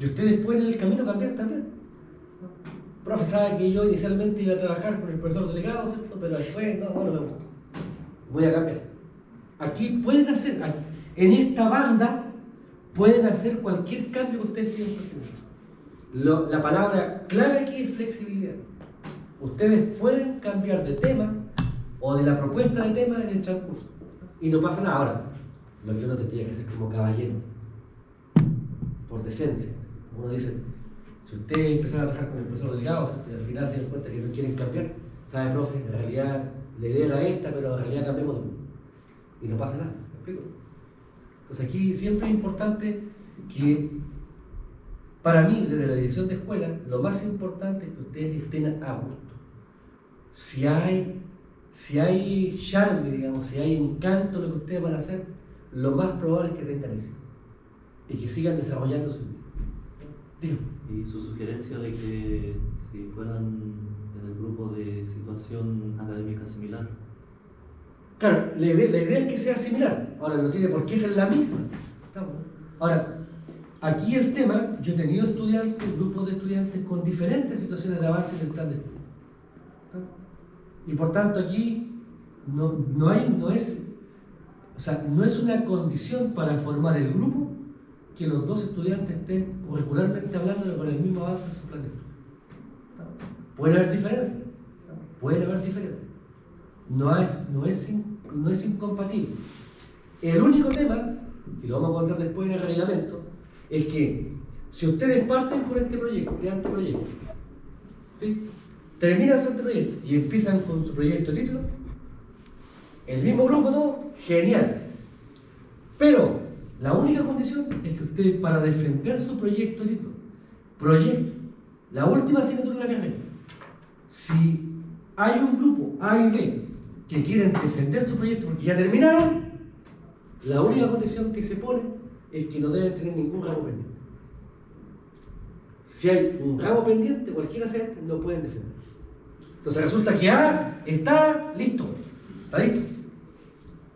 Y ustedes pueden en el camino cambiar también. El profe sabe que yo inicialmente iba a trabajar con el profesor delegado, ¿cierto? Pero después, no me gusta. Voy a cambiar. Aquí pueden hacer, en esta banda, pueden hacer cualquier cambio que ustedes tengan que tener. La palabra clave aquí es flexibilidad. Ustedes pueden cambiar de tema o de la propuesta de tema en el transcurso. Y no pasa nada. Ahora, lo que uno tendría que hacer como caballero, por decencia. Uno dice, si ustedes empiezan a trabajar con el profesor delegado, ¿cierto?, y al final se dan cuenta que no quieren cambiar, sabe, profe, en realidad la idea era esta, pero en realidad cambiamos de uno. Y no pasa nada, ¿me explico? Entonces aquí siempre es importante que, para mí, desde la dirección de escuela, lo más importante es que ustedes estén a gusto. Si hay charme, digamos, si hay encanto en lo que ustedes van a hacer, lo más probable es que tengan éxito y que sigan desarrollando su vida. Dígame. Y su sugerencia de que si fueran en el grupo de situación académica similar. Claro, la idea es que sea similar. Ahora, no tiene por qué ser la misma. Ahora, aquí el tema, yo he tenido grupos de estudiantes con diferentes situaciones de avance en el plan de estudio. Y por tanto aquí no es una condición para formar el grupo que los 2 estudiantes estén curricularmente hablando con el mismo avance en su plan de estudio. Puede haber diferencias. No es incompatible. El único tema, que lo vamos a encontrar después en el reglamento, es que si ustedes parten con este anteproyecto, ¿sí?, terminan su anteproyecto y empiezan con su proyecto de título, el mismo grupo, todo, genial. Pero la única condición es que ustedes, para defender su proyecto de título, la última asignatura de la carrera, si hay un grupo A y B que quieren defender su proyecto porque ya terminaron, la única condición que se pone es que no deben tener ningún ramo pendiente. Si hay un ramo pendiente, cualquiera sea este, no pueden defender. Entonces resulta que A está listo.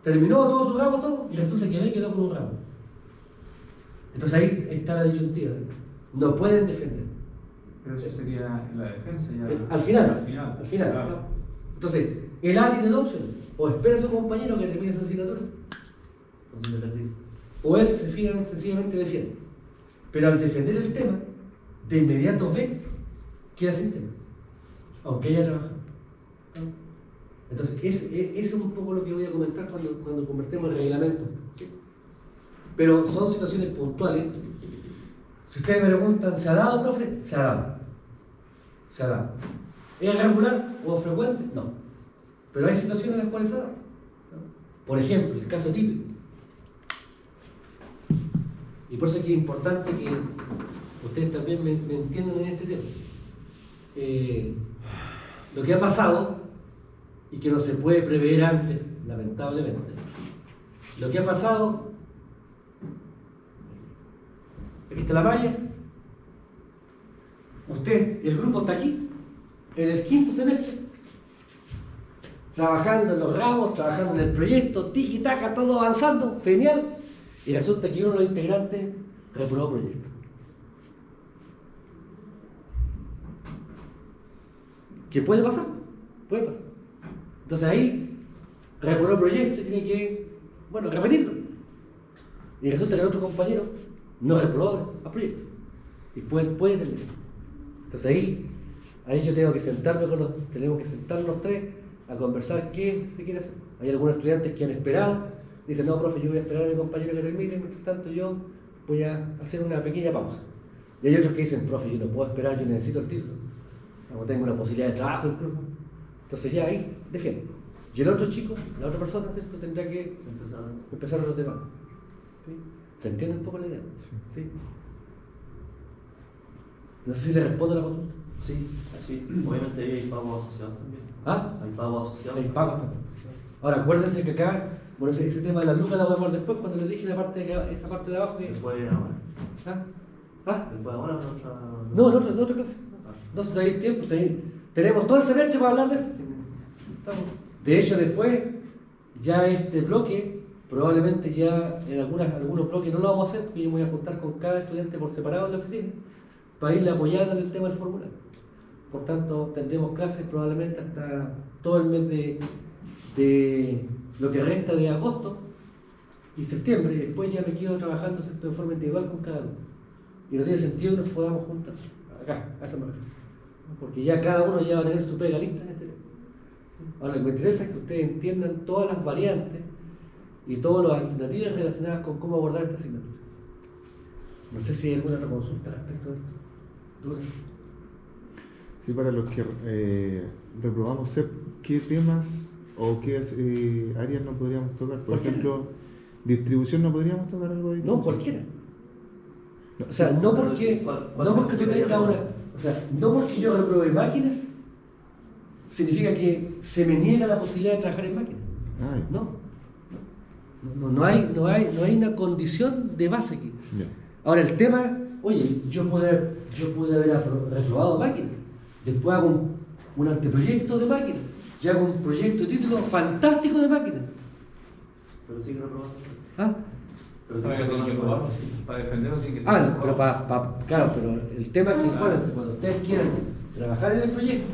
Terminó todo su ramo, y resulta que B quedó con un ramo. Entonces ahí está la disyuntiva. No pueden defender. Pero eso sería en la defensa ya. Al final. Claro. ¿No? Entonces, el A tiene 2 opciones. O espera a su compañero que termine su asignatura, o él sencillamente defiende. Pero al defender el tema, de inmediato B queda sin tema, aunque haya trabajado. Entonces, ese es un poco lo que voy a comentar cuando convertemos el reglamento. ¿Sí? Pero son situaciones puntuales. Si ustedes me preguntan, ¿se ha dado, profe? Se ha dado. Se ha dado. ¿Es regular o frecuente? No. Pero hay situaciones en las cuales se ha dado. ¿No? Por ejemplo, el caso típico. Y por eso es que es importante que ustedes también me entiendan en este tema. Lo que ha pasado, y que no se puede prever antes, lamentablemente, lo que ha pasado, aquí está la malla, usted, el grupo está aquí, en el 5º semestre, trabajando en los ramos, trabajando en el proyecto, tiki-taka, todo avanzando, genial, y resulta que uno de los integrantes reprobó proyecto. ¿Qué puede pasar? Puede pasar. Entonces ahí reprobó el proyecto y tiene que, repetirlo. Y resulta que el otro compañero no reprobó el proyecto. Y puede terminar. Entonces ahí yo tengo que sentarme tenemos que sentarnos los tres a conversar qué se quiere hacer. Hay algunos estudiantes que han esperado, dicen, no, profe, yo voy a esperar a mi compañero que termine, mientras tanto yo voy a hacer una pequeña pausa. Y hay otros que dicen, profe, yo no puedo esperar, yo necesito el título. Como tengo una posibilidad de trabajo incluso. Entonces ya ahí defiendo. Y el otro chico, la otra persona, ¿cierto?, tendrá que empezar otro tema. ¿Sí? ¿Se entiende un poco la idea? Sí. No sé si le respondo a la consulta. Sí. Obviamente ahí hay pagos asociados también. ¿Ah? Hay pagos asociados. Hay pagos también. Ahora, acuérdense que acá, ese tema de las lucas la voy a ver después, cuando les dije esa parte de abajo que... Después ahora. Después ahora otra... No, en otra clase. No, si hay tiempo, tenemos todo el semestre para hablar de esto. De hecho, después, ya este bloque, probablemente ya en algunos bloques no lo vamos a hacer, porque yo me voy a juntar con cada estudiante por separado en la oficina, para irle apoyando en el tema del formulario. Por tanto, tendremos clases probablemente hasta todo el mes de lo que resta de agosto y septiembre, y después ya me quedo trabajando, ¿cierto?, de forma individual con cada uno. Y no tiene sentido que nos podamos juntar acá, a esa manera. Porque ya cada uno ya va a tener su pega lista en este tema. Ahora, lo que me interesa es que ustedes entiendan todas las variantes y todas las alternativas relacionadas con cómo abordar esta asignatura. No sé si hay alguna otra consulta respecto a esto. ¿Dudas? Sí, para los que reprobamos CEP, ¿qué temas o qué áreas no podríamos tocar? Por ejemplo, distribución, ¿no podríamos tocar algo de distribución? No, cualquiera. O sea, no porque tú tengas una... O sea, no porque yo reprobe máquinas, significa que se me niega la posibilidad de trabajar en máquinas. No hay una condición de base aquí. Yeah. Ahora, el tema, oye, yo pude haber reprobado máquinas, después hago un anteproyecto de máquinas, y hago un proyecto de título fantástico de máquinas. Pero sí que reprobamos. ¿Ah? Pero sí Para que que tienen que reprobamos. probarlo, sí. Para defenderlo tienen que Pero claro, pero el tema es que, acuérdense, cuando ustedes quieran trabajar en el proyecto,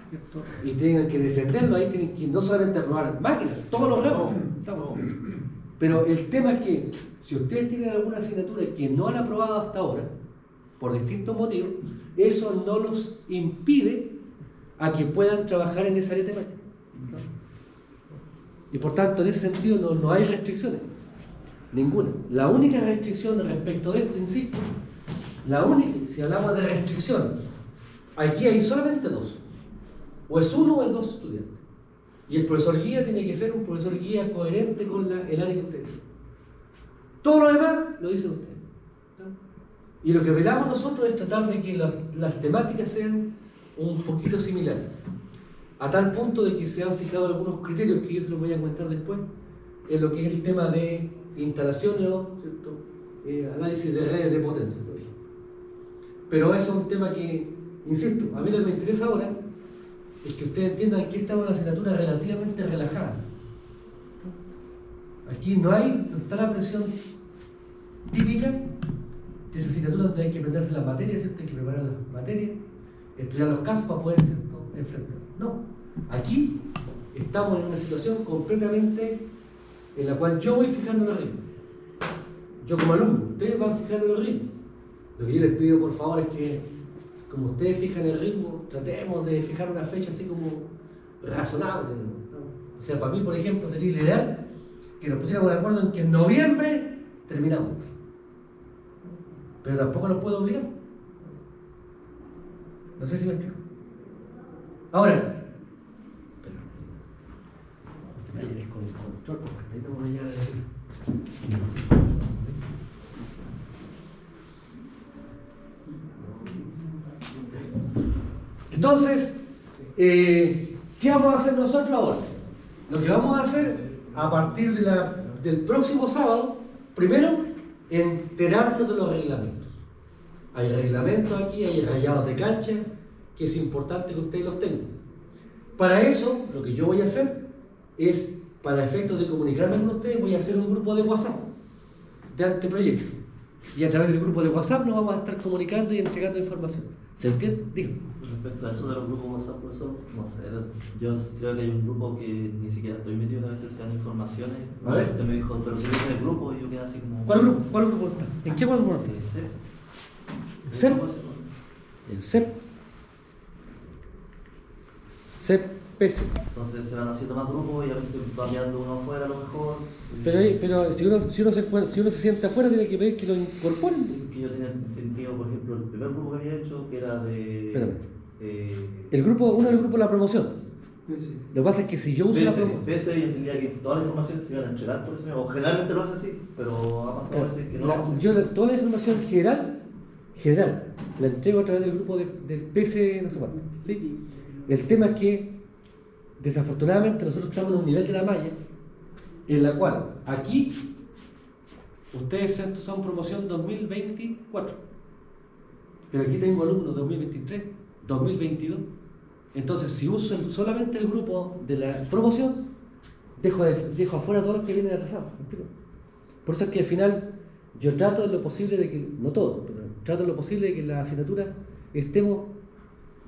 ¿cierto?, y tengan que defenderlo, ahí tienen que no solamente aprobar máquinas, todos los ramos. Pero el tema es que si ustedes tienen alguna asignatura que no han aprobado hasta ahora, por distintos motivos, eso no los impide a que puedan trabajar en esa área temática. Y por tanto, en ese sentido no hay restricciones. Ninguna. La única restricción respecto de esto, insisto, si hablamos de restricción, aquí hay solamente dos. O es uno o es dos estudiantes. Y el profesor guía tiene que ser un profesor guía coherente con el área que ustedes tienen. Todo lo demás lo dicen ustedes. ¿No? Y lo que velamos nosotros es tratar de que las temáticas sean un poquito similares. A tal punto de que se han fijado algunos criterios que yo se los voy a comentar después, en lo que es el tema de instalaciones o análisis de redes de potencia, por ejemplo. Pero eso es un tema que, insisto, a mí lo que me interesa ahora es que ustedes entiendan que esta es una asignatura relativamente relajada. Aquí no está la presión típica de esa asignatura donde hay que aprenderse las materias, ¿cierto? Hay que preparar las materias, estudiar los casos para poder, ¿cierto?, enfrentar. No, aquí estamos en una situación completamente en la cual yo voy fijando los ritmos. Yo como alumno, ustedes van fijando los ritmos. Lo que yo les pido por favor es que, como ustedes fijan el ritmo, tratemos de fijar una fecha así como razonable. ¿No? O sea, para mí, por ejemplo, sería ideal que nos pusiéramos de acuerdo en que en noviembre terminamos. Pero tampoco nos puedo obligar. No sé si me explico. Ahora, pero no se me vaya con el control, porque hasta ahí no voy a llegar a decir. Entonces, ¿qué vamos a hacer nosotros ahora? Lo que vamos a hacer a partir del próximo sábado, primero, enterarnos de los reglamentos. Hay reglamentos aquí, hay rayados de cancha, que es importante que ustedes los tengan. Para eso, lo que yo voy a hacer es, para efectos de comunicarme con ustedes, voy a hacer un grupo de WhatsApp de anteproyecto. Y a través del grupo de WhatsApp nos vamos a estar comunicando y entregando información. ¿Se entiende? Digo. Respecto a eso de los grupos WhatsApp, profesor, no sé, yo creo que hay un grupo que ni siquiera estoy metido, que a veces se dan informaciones. A ver. Usted me dijo, pero si viene en el grupo, y yo quedé así como... ¿Cuál grupo? ¿Cuál grupo está? ¿En qué grupo está? CEP. ¿CEP? En CEP. CEP PC. Entonces se van haciendo más grupos y a veces va quedando uno afuera a lo mejor. Pero si uno se siente afuera, tiene que pedir que lo incorporen. Sí, que yo tenía entendido, por ejemplo, el primer grupo que había hecho, que era de... Espérame. Uno del grupo de la promoción. Sí. Lo que pasa es que si yo uso la promoción. PS y entendía que todas las informaciones se iban a entregar por ese medio, o generalmente lo hace así, pero ha pasado a veces que no lo hace. Toda la información general, la entrego a través del grupo del PC, no sé cuánto. ¿Sí? El tema es que, desafortunadamente, nosotros estamos en un nivel de la malla en la cual aquí ustedes son promoción 2024, pero aquí tengo alumnos 2023, 2022. Entonces, si uso solamente el grupo de la promoción, dejo afuera a todos los que vienen atrasados. ¿Me explico? Por eso es que al final yo trato de lo posible de que, no todo, pero trato de lo posible de que en la asignatura estemos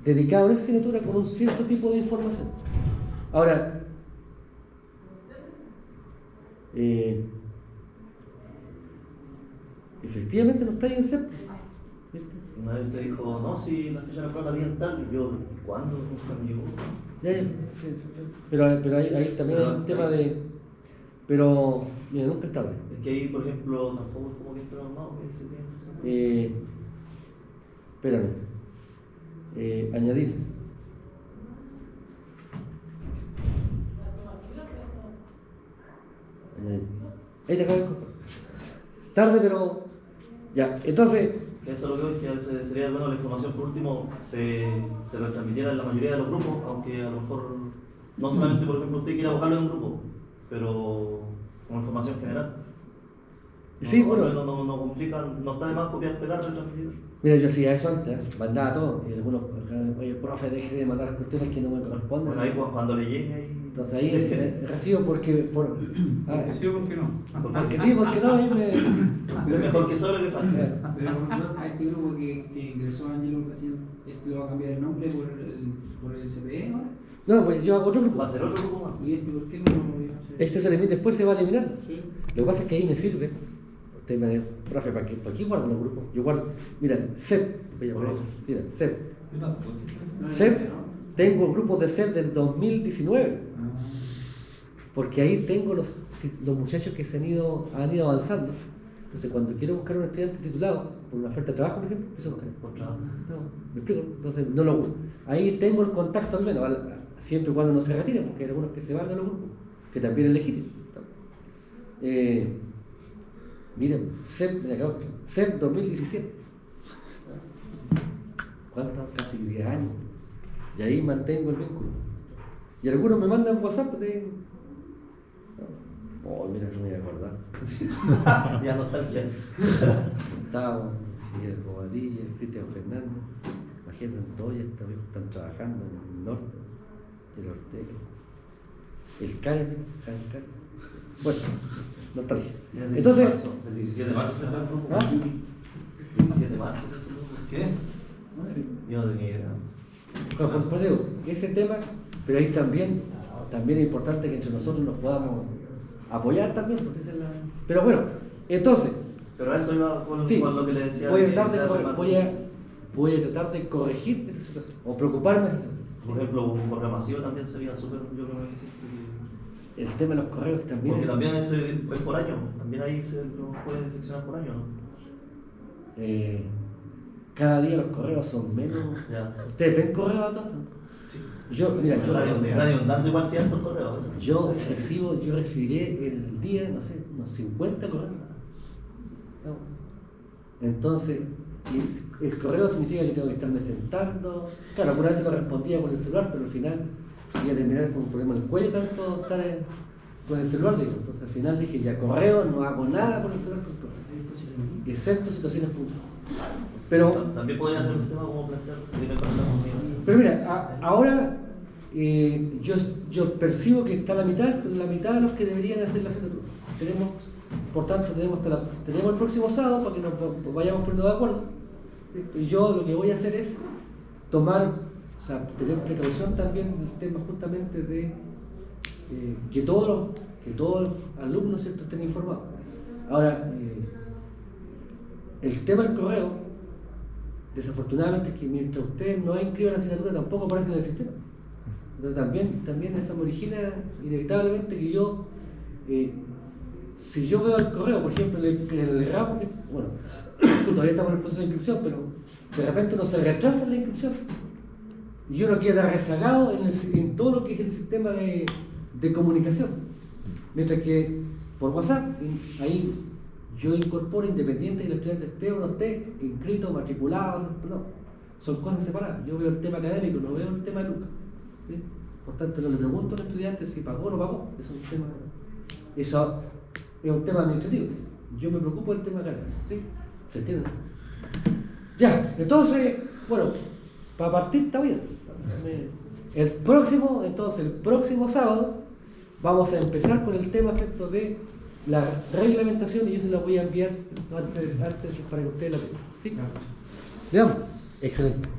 dedicados a esa asignatura con un cierto tipo de información. Ahora, efectivamente no está ahí en CEP. Una vez te dijo, no, si la fecha de la prueba la en tal, y yo, ¿y cuándo? Nunca me llegó. Ya. Pero ahí también hay un tema de... Pero, mira, nunca es tarde. Es que ahí, por ejemplo, tampoco es como que está normado que se tiene que hacer. Espérame. Añadir. Ahí te acabo de comprar. Tarde, pero... Ya, entonces... Eso es lo que veo, que a veces sería bueno la información por último se retransmitiera en la mayoría de los grupos, aunque a lo mejor no solamente, por ejemplo, usted quiera buscarlo en un grupo, pero como información general. Sí, bueno. No complican, no está de más copiar, pegar, retransmitir. Mira, yo hacía eso antes, mandaba todo, y algunos, oye, profe, deje de mandar cuestiones que no me corresponden. Bueno, ahí cuando le llegue ahí... Entonces ahí recibo porque... Porque sí o porque no. Porque sí, porque no, ahí me... Es mejor que solo que falta. Pero profesor, a este grupo que ingresó Ángelo recién, ¿le va a cambiar el nombre por el CPE ahora? No, pues yo hago otro grupo. Va a ser otro grupo más. ¿Y este por qué no lo voy a hacer? Este se elimina, después se va a eliminar. Sí. Lo que pasa es que ahí me sirve. Usted me dice, profe, ¿para qué guardo los grupos? Yo guardo, mira, CEP, voy a poner, mira, CEP. CEP, tengo grupos de CEP del 2019. Porque ahí tengo los muchachos que han ido avanzando. Entonces, cuando quiero buscar un estudiante titulado por una oferta de trabajo, por ejemplo, empiezo a buscar. No, ¿me explico? Entonces, ahí tengo el contacto al menos, siempre y cuando no se retiren, porque hay algunos que se van de los grupos, que también es legítimo. Miren, CEP 2017. ¿Cuántos? Casi 10 años. Y ahí mantengo el vínculo. Y algunos me mandan WhatsApp de... Oh, mira, no me voy a acordar. Ya nostalgia. Gustavo, Miguel Bobadilla, Cristian Fernández. Imagínate, todos estos viejos están trabajando en el norte, el Ortega, el Carmen, Bueno, nostalgia. Entonces, El 17 de marzo se fue el grupo. ¿Ah? El 17 de marzo se fue el grupo. ¿Qué? Yo no tenía idea. por eso digo, ese tema, pero ahí también es importante que entre nosotros nos podamos apoyar también, pues esa es la... Pero bueno, entonces... Pero eso iba con Sí, lo que le decía. voy a tratar de corregir esa situación, o preocuparme de esa situación. Por ejemplo, un correo masivo también sería súper, yo creo que sí. El tema de los correos también Porque es, también es por año, también ahí se lo puede seccionar por año, ¿no? cada día los correos son menos. Ya. ¿Ustedes ven correos a todos? Sí. Yo, mira, Está inundando igual ciertos correos. yo recibiré el día, no sé, unos 50 correos. ¿No? Entonces, el correo significa que tengo que estarme sentando. Claro, alguna vez lo respondía con el celular, pero al final iba a terminar con un problema en el cuello tanto estar con el celular. Digo. Entonces al final dije, ya correo, no hago nada con el celular, con correo, excepto situaciones puntuales. Pero, también podría ser un tema como plantear directamente la comunicación. pero mira, ahora yo percibo que está la mitad de los que deberían hacer la asignatura. Por tanto, tenemos el próximo sábado para que nos vayamos poniendo de acuerdo. ¿Sí? Y yo lo que voy a hacer es tener precaución también del tema justamente de que todos los alumnos, ¿cierto?, estén informados. Ahora, el tema del correo, desafortunadamente, es que mientras ustedes no inscriban la asignatura tampoco aparece en el sistema. Entonces también eso me origina inevitablemente que yo, si yo veo el correo, por ejemplo, en el ramo, bueno, todavía estamos en el proceso de inscripción, pero de repente uno se retrasa en la inscripción y uno queda rezagado en todo lo que es el sistema de comunicación. Mientras que por WhatsApp, ahí yo incorporo independiente que el estudiante esté o no esté inscrito, matriculado, no, son cosas separadas. Yo veo el tema académico, no veo el tema de Lucas. ¿Sí? Por tanto, no le pregunto al estudiante si pagó o no pagó. Eso es un tema administrativo. Yo me preocupo del tema académico. ¿Sí? ¿Se entiende? Ya, entonces, bueno, para partir está bien. El próximo sábado vamos a empezar con el tema, ¿cierto?, de la reglamentación, y yo se la voy a enviar antes para que ustedes la tengan. ¿Sí? Veamos. Excelente.